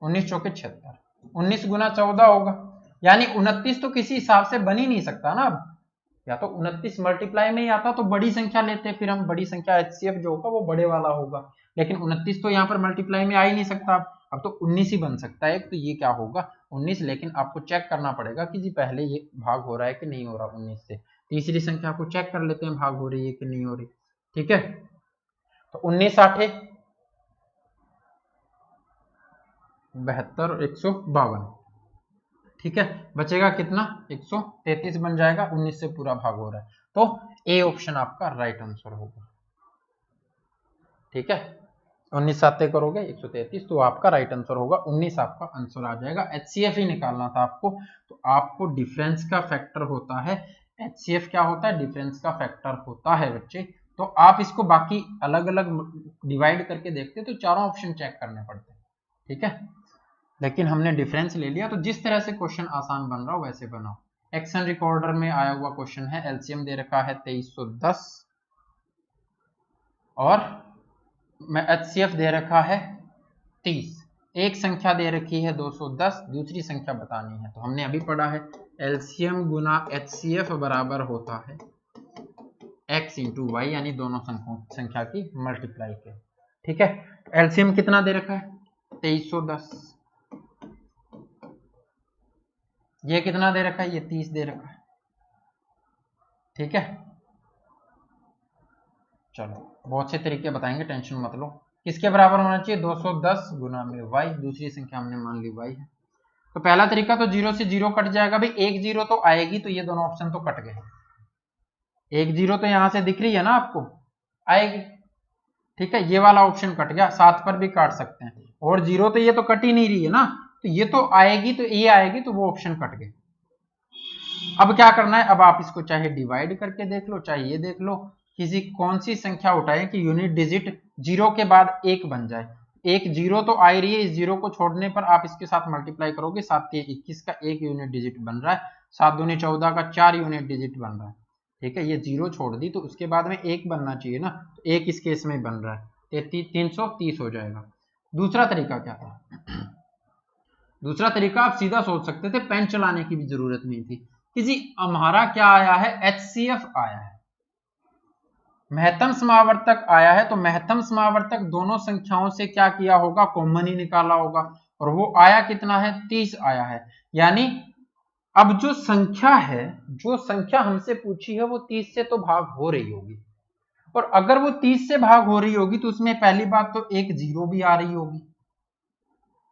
19 चौके 76, 19 गुना 14 होगा, यानी 29 तो किसी हिसाब से बन ही नहीं सकता ना, अब या तो 29 मल्टीप्लाई में ही आता तो बड़ी संख्या लेते, फिर हम बड़ी संख्या HCF जो होगा वो बड़े वाला होगा, लेकिन 29 तो यहाँ पर मल्टीप्लाई में आ ही नहीं सकता, अब तो 19 ही बन सकता है। तो ये क्या होगा 19, लेकिन आपको चेक करना पड़ेगा कि जी पहले ये भाग हो रहा है कि नहीं हो रहा 19 से। तीसरी संख्या को चेक कर लेते हैं भाग हो रही है कि नहीं हो रही। ठीक है, तो 19 8 72 152। ठीक है, बचेगा कितना 133 बन जाएगा, 19 से पूरा भाग हो रहा है, तो ए ऑप्शन आपका राइट आंसर होगा। ठीक है, 19 साते करोगे 133, तो आपका राइट आंसर होगा 19 आपका आंसर आ जाएगा। HCF ही निकालना था आपको, तो आपको डिफरेंस का फैक्टर होता है, HCF क्या होता है डिफरेंस का फैक्टर होता है बच्चे। तो आप इसको बाकी अलग अलग डिवाइड करके देखते तो चारों ऑप्शन चेक करने पड़ते। ठीक है, लेकिन हमने डिफरेंस ले लिया, तो जिस तरह से क्वेश्चन आसान बन रहा हो वैसे बनाओ। एक्शन रिकॉर्डर में आया हुआ क्वेश्चन है, एलसीएम दे रखा है 2310 और HCF दे रखा है 30, एक संख्या दे रखी है 210, दूसरी संख्या बतानी है। तो हमने अभी पढ़ा है एलसीएम गुना HCF बराबर होता है x इंटू वाई, यानी दोनों संख्या की मल्टीप्लाई के। ठीक है, तो एलसीएम कितना दे रखा है 2310, ये कितना दे रखा है ये 30 दे रखा है। ठीक है, चलो बहुत से तरीके बताएंगे, टेंशन मत लो। किसके बराबर होना चाहिए 210 गुना में y, दूसरी संख्या हमने मान ली y है। तो पहला तरीका तो 0 से 0 कट जाएगा, भाई एक 0 तो आएगी, तो ये दोनों ऑप्शन तो कट गए, एक 0 तो यहां से दिख रही है ना आपको आएगी। ठीक है, ये वाला ऑप्शन कट गया, 7 पर भी काट सकते हैं, और 0 तो ये तो कट ही नहीं रही है ना, तो ये तो आएगी, तो ये आएगी, तो वो ऑप्शन कट गए। अब क्या करना है, अब आप इसको चाहे डिवाइड करके देख लो, चाहे ये देख लो, किसी कौन सी संख्या उठाए कि यूनिट डिजिट 0 के बाद 1 बन जाए। एक 0 तो आ ही रही है, इस 0 को छोड़ने पर आप इसके साथ मल्टीप्लाई करोगे, 7 के 21 का 1 यूनिट डिजिट बन रहा है, 7 दूनी 14 का 4 यूनिट डिजिट बन रहा है। ठीक है, ये 0 छोड़ दी तो उसके बाद में 1 बनना चाहिए ना, तो 1 इस केस में बन रहा है, 330 हो जाएगा। दूसरा तरीका क्या था, दूसरा तरीका आप सीधा सोच सकते थे, पेन चलाने की भी जरूरत नहीं थी कि जी हमारा क्या आया है HCF आया है, महत्तम समावर्तक आया है, तो महत्तम समावर्तक दोनों संख्याओं से क्या किया होगा कॉमन ही निकाला होगा, और वो आया कितना है 30 आया है। यानी अब जो संख्या है, जो संख्या हमसे पूछी है वो 30 से तो भाग हो रही होगी, और अगर वो 30 से भाग हो रही होगी तो उसमें पहली बात तो एक 0 भी आ रही होगी।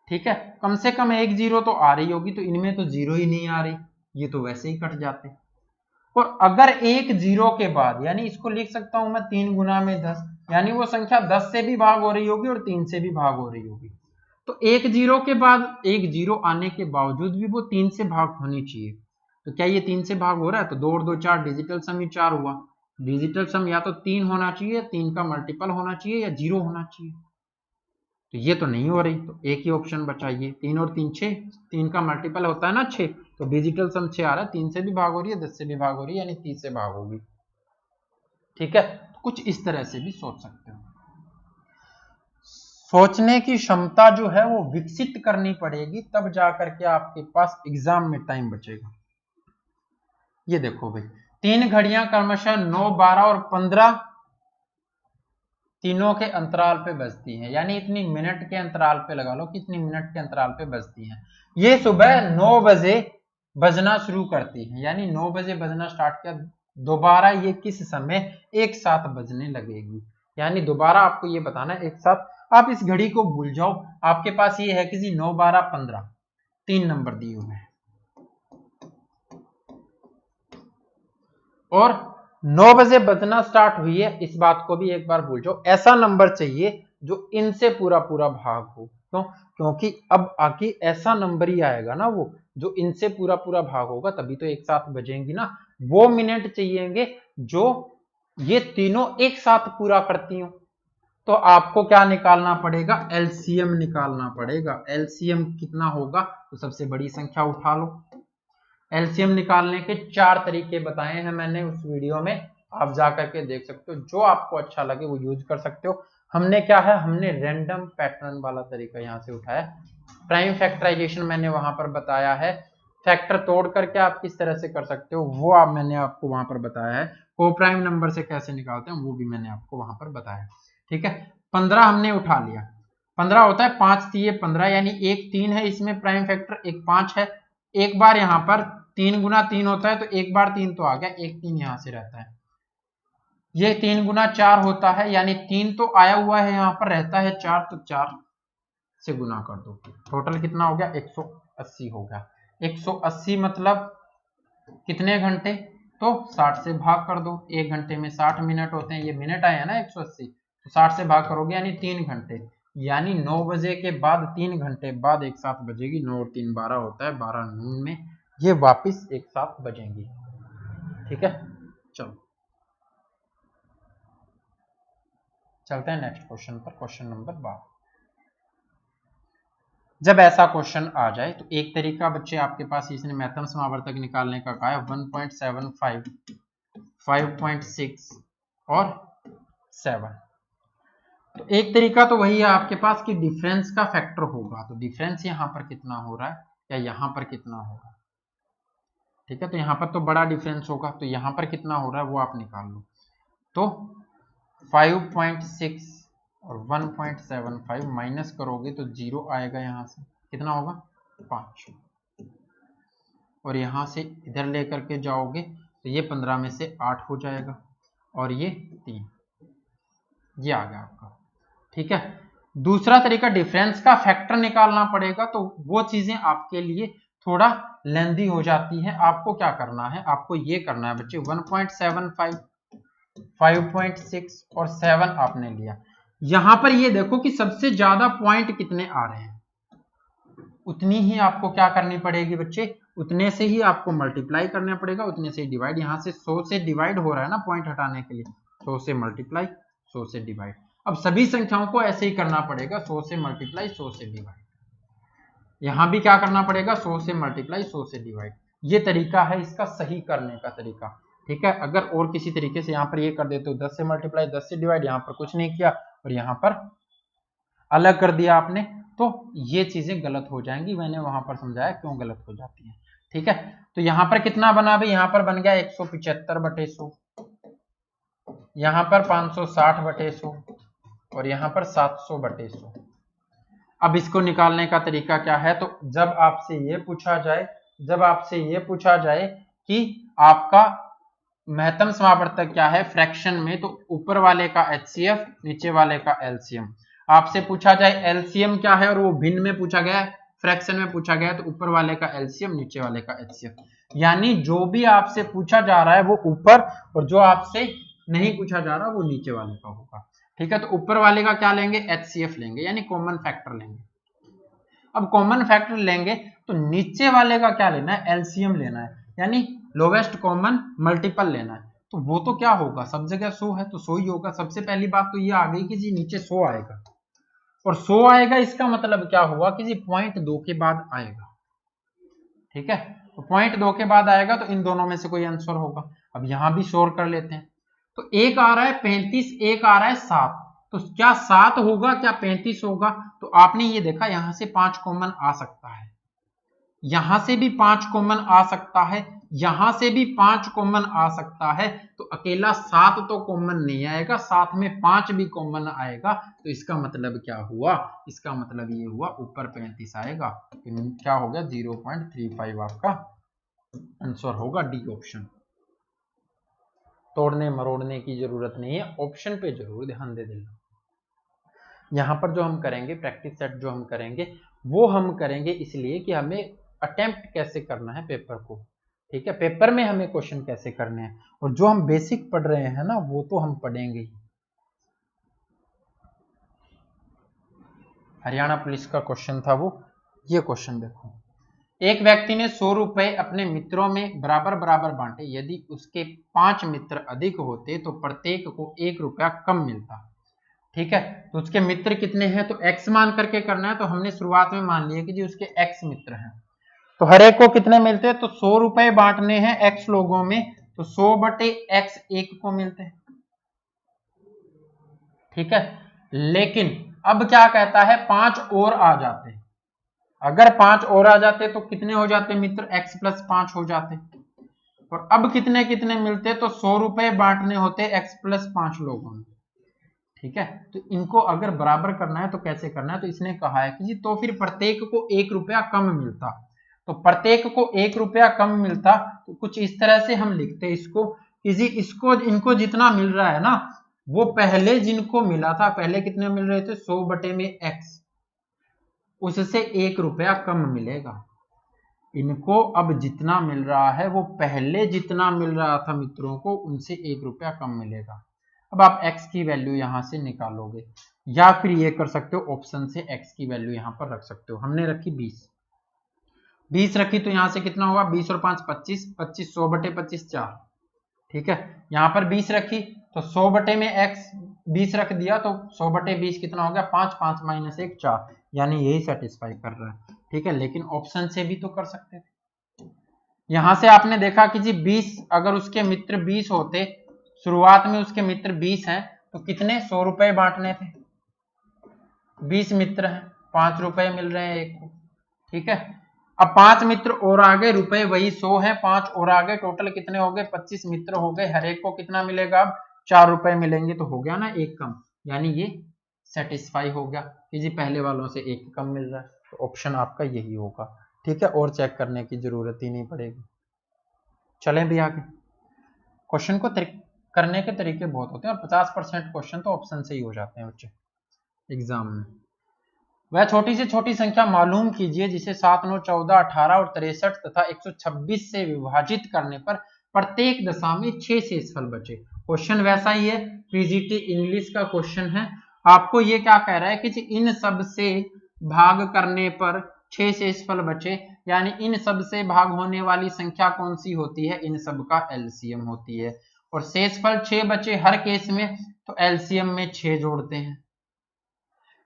ठीक है, कम से कम एक 0 तो आ रही होगी, तो इनमें तो 0 ही नहीं आ रही, ये तो वैसे ही कट जाते। और अगर एक 0 के बाद, यानी इसको लिख सकता हूं मैं 3 गुना में 10, यानी वो संख्या 10 से भी भाग हो रही होगी और 3 से भी भाग हो रही होगी। तो एक 0 के बाद एक 0 आने के बावजूद भी वो 3 से भाग होनी चाहिए। तो क्या ये 3 से भाग हो रहा है, तो 2 और 2 4, डिजिटल सम ही 4 हुआ। डिजिटल सम या तो 3 होना चाहिए, 3 का मल्टीपल होना चाहिए, या 0 होना चाहिए, तो ये तो नहीं हो रही, तो एक ही ऑप्शन बचा ये, 3 और 3 6, 3 का मल्टीपल होता है ना 6, तो डिजिटल सम 6 आ रहा है, 3 से भी भाग हो रही है, 10 से भी भाग हो रही है, यानी 30 से भाग होगी। ठीक है, तो कुछ इस तरह से भी सोच सकते हो। सोचने की क्षमता जो है वो विकसित करनी पड़ेगी, तब जाकर के आपके पास एग्जाम में टाइम बचेगा। ये देखो भाई, 3 घड़ियां क्रमशः 9 12 और 15 तीनों के अंतराल पे बजती हैं, यानी इतनी मिनट के अंतराल पे लगा लो, कितनी मिनट के अंतराल पे बजती हैं। ये सुबह 9 बजे बजना शुरू करती हैं, यानी 9 बजे बजना स्टार्ट किया, दोबारा ये किस समय एक साथ बजने लगेगी, यानी दोबारा आपको ये बताना है एक साथ। आप इस घड़ी को भूल जाओ, आपके पास ये है कि जी 9 12 15 3 नंबर दिए हुए हैं, और 9 बजे बजना स्टार्ट हुई है, इस बात को भी एक बार भूल जाओ। ऐसा नंबर चाहिए जो इनसे पूरा पूरा भाग हो, क्यों? क्योंकि अब आगे ऐसा नंबर ही आएगा ना वो जो इनसे पूरा पूरा भाग होगा, तभी तो एक साथ बजेंगी ना। वो मिनट चाहिएंगे जो ये तीनों एक साथ पूरा करती हो। तो आपको क्या निकालना पड़ेगा, एलसीएम निकालना पड़ेगा। एलसीएम कितना होगा, तो सबसे बड़ी संख्या उठा लो। एलसीएम निकालने के 4 तरीके बताए हैं मैंने उस वीडियो में, आप जाकर के देख सकते हो, जो आपको अच्छा लगे वो यूज कर सकते हो। हमने क्या है, हमने रैंडम पैटर्न वाला तरीका यहाँ से उठाया। प्राइम फैक्टराइजेशन मैंने वहां पर बताया है, फैक्टर तोड़ करके आप किस तरह से कर सकते हो वो आप मैंने आपको वहां पर बताया है। को प्राइम नंबर से कैसे निकालते हैं वो भी मैंने आपको वहां पर बताया। ठीक है, 15 हमने उठा लिया, 15 होता है 5 3 15, यानी एक 3 है इसमें प्राइम फैक्टर, एक 5 है। एक बार यहाँ पर 3 गुना 3 होता है तो एक बार 3 तो आ गया, एक 3 यहां से रहता है। ये 3 गुना 4 होता है, यानी 3 तो आया हुआ है यहाँ पर, रहता है 4, तो 4 से गुना कर दो, टोटल कितना हो गया 180 हो गया। 180 मतलब कितने घंटे, तो 60 से भाग कर दो, एक घंटे में 60 मिनट होते हैं, ये मिनट आया ना 180, तो 60 से भाग करोगे यानी 3 घंटे, यानी 9 बजे के बाद 3 घंटे बाद एक साथ बजेगी। 9 और 3 12 होता है, 12 नून में ये वापिस एक साथ बजेंगी। ठीक है, चलो चलते हैं नेक्स्ट क्वेश्चन पर, क्वेश्चन नंबर 12। जब ऐसा क्वेश्चन आ जाए तो एक तरीका बच्चे आपके पास, इसने मैथम समावर्तक निकालने का कहा है 1.75, 5.6 और 7। तो एक तरीका तो वही है आपके पास कि डिफरेंस का फैक्टर होगा, तो डिफरेंस यहाँ पर कितना हो रहा है या यहाँ पर कितना होगा। ठीक है, तो यहाँ पर तो बड़ा डिफरेंस होगा, तो यहाँ पर कितना हो रहा है वो आप निकाल लो। तो 5.6 और 1.75 माइनस करोगे तो 0 आएगा, यहाँ से कितना होगा 5, और यहाँ से इधर लेकर के जाओगे तो ये 15 में से 8 हो जाएगा, और ये 3, ये आ गया आपका। ठीक है, दूसरा तरीका डिफरेंस का फैक्टर निकालना पड़ेगा, तो वो चीजें आपके लिए थोड़ा लेंदी हो जाती है। आपको क्या करना है, आपको ये करना है बच्चे 1.75, 5.6 और 7 आपने लिया। यहां पर ये देखो कि सबसे ज्यादा पॉइंट कितने आ रहे हैं, उतनी ही आपको क्या करनी पड़ेगी बच्चे, उतने से ही आपको मल्टीप्लाई करना पड़ेगा, उतने से ही डिवाइड। यहां से 100 से डिवाइड हो रहा है ना पॉइंट हटाने के लिए, 100 से मल्टीप्लाई 100 से डिवाइड। अब सभी संख्याओं को ऐसे ही करना पड़ेगा, 100 से मल्टीप्लाई 100 से डिवाइड। यहां भी क्या करना पड़ेगा, 100 से मल्टीप्लाई 100 से डिवाइड। ये तरीका है इसका सही करने का तरीका। ठीक है, अगर और किसी तरीके से यहाँ पर ये कर देते हो 10 से मल्टीप्लाई 10 से डिवाइड, यहाँ पर कुछ नहीं किया और यहाँ पर अलग कर दिया आपने, तो ये चीजें गलत हो जाएंगी। मैंने वहां पर समझाया क्यों गलत हो जाती है। ठीक है, तो यहाँ पर कितना बना भाई, यहाँ पर बन गया 175/100, यहाँ पर 560/100 और यहाँ पर 700/100। अब इसको निकालने का तरीका क्या है, तो जब आपसे ये पूछा जाए कि आपका महत्तम समावर्तक क्या है फ्रैक्शन में, तो ऊपर वाले का HCF, नीचे वाले का LCM। आपसे पूछा जाए LCM क्या है और वो भिन्न में पूछा गया है, फ्रैक्शन में पूछा गया है, तो ऊपर वाले का LCM, नीचे वाले का HCF। यानी जो भी आपसे पूछा जा रहा है वो ऊपर, और जो आपसे नहीं पूछा जा रहा वो नीचे वाले का होगा। ठीक है, तो ऊपर वाले का क्या लेंगे, HCF लेंगे, यानी कॉमन फैक्टर लेंगे। अब कॉमन फैक्टर लेंगे तो नीचे वाले का क्या लेना है, LCM लेना है, यानी लोवेस्ट कॉमन मल्टीपल लेना है। तो वो तो क्या होगा, सब जगह 100 है तो 100 ही होगा। सबसे पहली बात तो ये आ गई कि जी नीचे 100 आएगा, और 100 आएगा इसका मतलब क्या हुआ कि जी पॉइंट 2 के बाद आएगा। ठीक है, तो पॉइंट 2 के बाद आएगा तो इन दोनों में से कोई आंसर होगा। अब यहां भी शोर कर लेते हैं, तो एक आ रहा है 35, एक आ रहा है 7, तो क्या 7 होगा क्या 35 होगा। तो आपने ये देखा यहां से 5 कॉमन आ सकता है, यहां से भी 5 कॉमन आ सकता है, यहां से भी 5 कॉमन आ सकता है, तो अकेला 7 तो कॉमन नहीं आएगा, साथ में 5 भी कॉमन आएगा। तो इसका मतलब क्या हुआ, इसका मतलब ये हुआ ऊपर 35 आएगा, तो क्या हो गया 0.35 आपका आंसर होगा, डी ऑप्शन। तोड़ने मरोड़ने की जरूरत नहीं है, ऑप्शन पे जरूर ध्यान दे देना। यहां पर जो हम करेंगे प्रैक्टिस सेट जो हम करेंगे वो हम करेंगे इसलिए कि हमें अटेम्प्ट कैसे करना है पेपर को। ठीक है, पेपर में हमें क्वेश्चन कैसे करने हैं, और जो हम बेसिक पढ़ रहे हैं ना वो तो हम पढ़ेंगे ही। हरियाणा पुलिस का क्वेश्चन था वो, ये क्वेश्चन देखो। एक व्यक्ति ने 100 रुपए अपने मित्रों में बराबर बराबर बांटे, यदि उसके 5 मित्र अधिक होते तो प्रत्येक को 1 रुपया कम मिलता। ठीक है, तो उसके मित्र कितने हैं, तो x मान करके करना है। तो हमने शुरुआत में मान लिया कि जी उसके x मित्र हैं, तो हर एक को कितने मिलते हैं, तो 100 रुपए बांटने हैं x लोगों में, तो 100/x एक को मिलते हैं। ठीक है, लेकिन अब क्या कहता है 5 और आ जाते हैं, अगर 5 और आ जाते तो कितने हो जाते मित्र, x प्लस 5 हो जाते। और अब कितने कितने मिलते, तो 100 रुपए बांटने होते x प्लस 5 लोगों में। ठीक है, तो इनको अगर बराबर करना है तो कैसे करना है, तो इसने कहा है कि जी तो फिर प्रत्येक को 1 रुपया कम मिलता। तो प्रत्येक को 1 रुपया कम मिलता, तो कुछ इस तरह से हम लिखते इसको कि जी इसको इनको जितना मिल रहा है ना, वो पहले जिनको मिला था, पहले कितने मिल रहे थे 100 बटे में x, उससे 1 रुपया कम मिलेगा। इनको अब जितना मिल रहा है वो पहले जितना मिल रहा था मित्रों को, उनसे 1 रुपया कम मिलेगा। अब आप x की वैल्यू यहां से निकालोगे, या फिर ये कर सकते हो ऑप्शन से x की वैल्यू यहां पर रख सकते हो। हमने रखी 20 रखी, तो यहां से कितना होगा 20 और 5 25, 25 100 बटे 25 4। ठीक है, यहां पर 20 रखी तो 100 बटे में x 20 रख दिया, तो 100 बटे 20 कितना हो गया 5, 5 माइनस 1 4, यानी यही सेटिस्फाई कर रहा है। ठीक है, लेकिन ऑप्शन से भी तो कर सकते थे। यहां से आपने देखा कि जी 20, अगर उसके मित्र 20 होते, शुरुआत में उसके मित्र 20 हैं, तो कितने 100 रुपए बांटने थे, 20 मित्र हैं, 5 रुपए मिल रहे हैं एक को। ठीक है, अब 5 मित्र और आगे, रुपए वही 100 है, 5 और आगे, टोटल कितने हो गए 25 मित्र हो गए, हर एक को कितना मिलेगा अब 4 रुपए मिलेंगे, तो हो गया ना एक कम, यानी ये सेटिस्फाई हो गया कि जी पहले वालों से एक कम मिल रहा है। तो ऑप्शन आपका यही होगा। ठीक है, और चेक करने की जरूरत ही नहीं पड़ेगी। चलें भी आगे। क्वेश्चन को करने के तरीके बहुत होते हैं, और 50% क्वेश्चन तो ऑप्शन से ही हो जाते हैं बच्चे एग्जाम में। वह छोटी से छोटी संख्या मालूम कीजिए जिसे 7, 9, 14, 18 और 63 तथा 126 से विभाजित करने पर प्रत्येक दशा में 6 शेषफल बचे। क्वेश्चन वैसा ही है, पीजीटी इंग्लिश का क्वेश्चन है। आपको ये क्या कह रहा है कि इन सब से भाग करने पर 6 शेषफल बचे, यानी इन सब से भाग होने वाली संख्या कौन सी होती है, इन सब का एलसीएम होती है। और शेषफल 6 बचे हर केस में, तो एलसीएम में 6 जोड़ते हैं।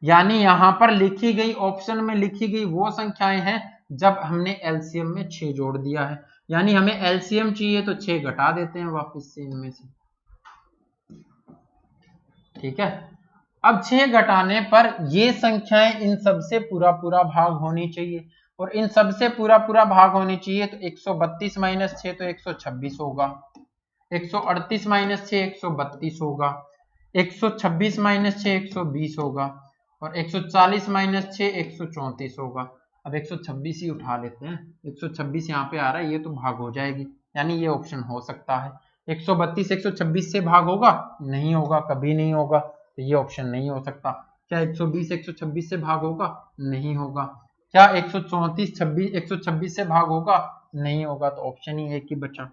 यानी यहां पर लिखी गई, ऑप्शन में लिखी गई वो संख्याएं हैं जब हमने एलसीएम में 6 जोड़ दिया है, यानी हमें एलसीएम चाहिए तो 6 घटा देते हैं वापस से इनमें से। ठीक है, अब 6 घटाने पर ये संख्याएं इन सब से पूरा पूरा भाग होनी चाहिए, और इन सब से पूरा पूरा भाग होनी चाहिए, तो 132 माइनस 6 तो 126 होगा, 138 माइनस 6 132 होगा, 126 माइनस 6 120 होगा, और 140 माइनस 6 134 होगा। अब 126 ही उठा लेते हैं, 126 यहाँ पे आ रहा है, ये तो भाग हो जाएगी, यानी ये ऑप्शन हो सकता है। 132 126 से भाग होगा, नहीं होगा, कभी नहीं होगा, तो ये ऑप्शन नहीं हो सकता। क्या 120 126 से भाग होगा, नहीं होगा। क्या 134 126 से भाग होगा, नहीं होगा, तो ऑप्शन ही एक ही बचा।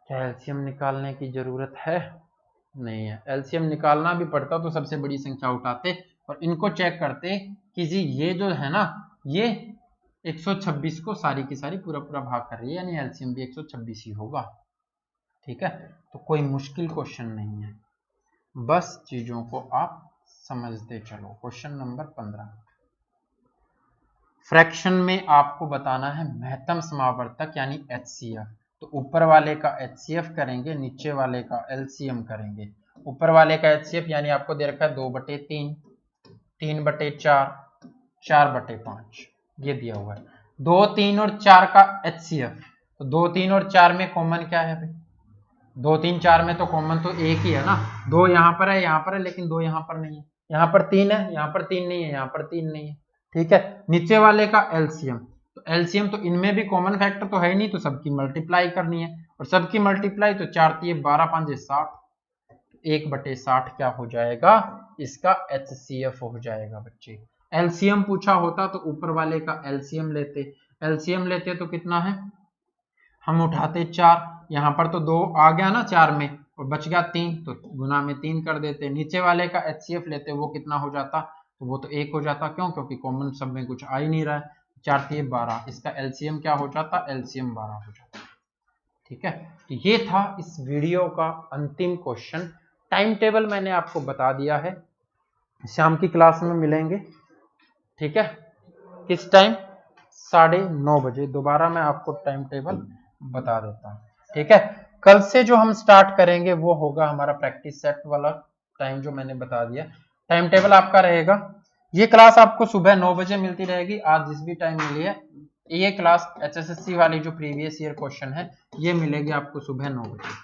क्या एलसीएम निकालने की जरूरत है, नहीं है। एलसीएम निकालना भी पड़ता तो सबसे बड़ी संख्या उठाते और इनको चेक करते कि जी ये जो है ना, ये 126 को सारी की सारी पूरा पूरा भाग कर रही है, यानी एलसीएम भी 126 ही होगा। ठीक है, तो कोई मुश्किल क्वेश्चन नहीं है, बस चीजों को आप समझते चलो। क्वेश्चन नंबर 15, फ्रैक्शन में आपको बताना है महत्तम समावर्तक यानी एचसीएफ। तो ऊपर वाले का एचसीएफ करेंगे, नीचे वाले का एलसीएम करेंगे। ऊपर वाले का एचसीएफ यानी आपको दे रखा है 2/3, 3/4, 4/5, ये दिया हुआ है। 2, 3 और 4 का एचसीएफ, तो 2, 3 और 4 में कॉमन क्या है भाई, 2, 3, 4 में तो कॉमन तो एक ही है ना, 2 यहाँ पर है, यहाँ पर है, लेकिन 2 यहाँ पर नहीं है। यहाँ पर 3 है, यहाँ पर 3 नहीं है, यहाँ पर 3 नहीं है। ठीक है, नीचे वाले का एलसीएम, तो एलसीएम तो इनमें भी कॉमन फैक्टर तो है नहीं, तो सबकी मल्टीप्लाई करनी है, और सबकी मल्टीप्लाई तो 4 3 12 5 60, 1/60 क्या हो जाएगा, इसका एचसीएफ हो जाएगा बच्चे। एलसीएम पूछा होता तो ऊपर वाले का एलसीएम लेते, एलसीएम लेते तो कितना है, हम उठाते 4, यहाँ पर तो 2 आ गया ना 4 में, और बच गया 3, तो गुना में 3 कर देते। नीचे वाले का एचसीएफ लेते, वो कितना हो जाता, तो वो तो 1 हो जाता, क्यों, क्योंकि कॉमन सब में कुछ आ ही नहीं रहा है। 4 3 12, इसका एलसीएम क्या हो जाता, एलसीएम 12 हो जाता। ठीक है, तो ये था इस वीडियो का अंतिम क्वेश्चन। टाइम टेबल मैंने आपको बता दिया है, शाम की क्लास में मिलेंगे। ठीक है, किस टाइम, 9:30 बजे। दोबारा मैं आपको टाइम टेबल बता देता हूँ। ठीक है, कल से जो हम स्टार्ट करेंगे वो होगा हमारा प्रैक्टिस सेट वाला टाइम जो मैंने बता दिया। टाइम टेबल आपका रहेगा ये क्लास आपको सुबह 9 बजे मिलती रहेगी, आज जिस भी टाइम मिली है। ये क्लास HSSC वाली जो प्रीवियस ईयर क्वेश्चन है ये मिलेगी आपको सुबह 9 बजे।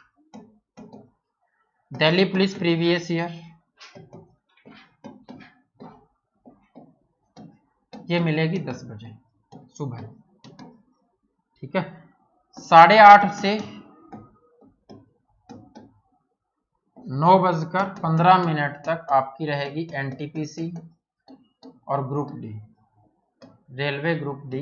दिल्ली पुलिस प्रीवियस ईयर ये मिलेगी 10 बजे सुबह, ठीक है। 8:30 से 9:15 तक आपकी रहेगी NTPC और group D, railway group D.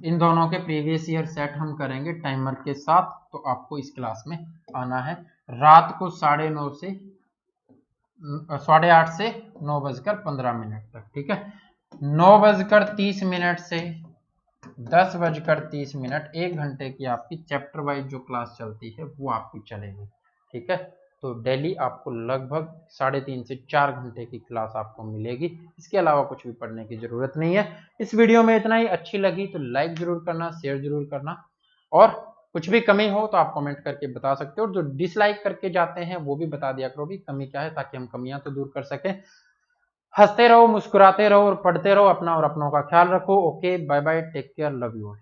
इन दोनों के प्रीवियस ईयर सेट हम करेंगे टाइमर के साथ, तो आपको इस क्लास में आना है। रात को 8:30 से 9:15 तक, ठीक है। 9:30 से 10:30, 1 घंटे की आपकी चैप्टर वाइज जो क्लास चलती है वो आपकी चलेगी, ठीक है। तो डेली आपको लगभग 3.5 से 4 घंटे की क्लास आपको मिलेगी, इसके अलावा कुछ भी पढ़ने की जरूरत नहीं है। इस वीडियो में इतना ही। अच्छी लगी तो लाइक जरूर करना, शेयर जरूर करना, और कुछ भी कमी हो तो आप कमेंट करके बता सकते हो, और जो डिसलाइक करके जाते हैं वो भी बता दिया करो भी कमी क्या है, ताकि हम कमियां तो दूर कर सकें। हंसते रहो, मुस्कुराते रहो और पढ़ते रहो। अपना और अपनों का ख्याल रखो। Okay, bye bye, take care, love you.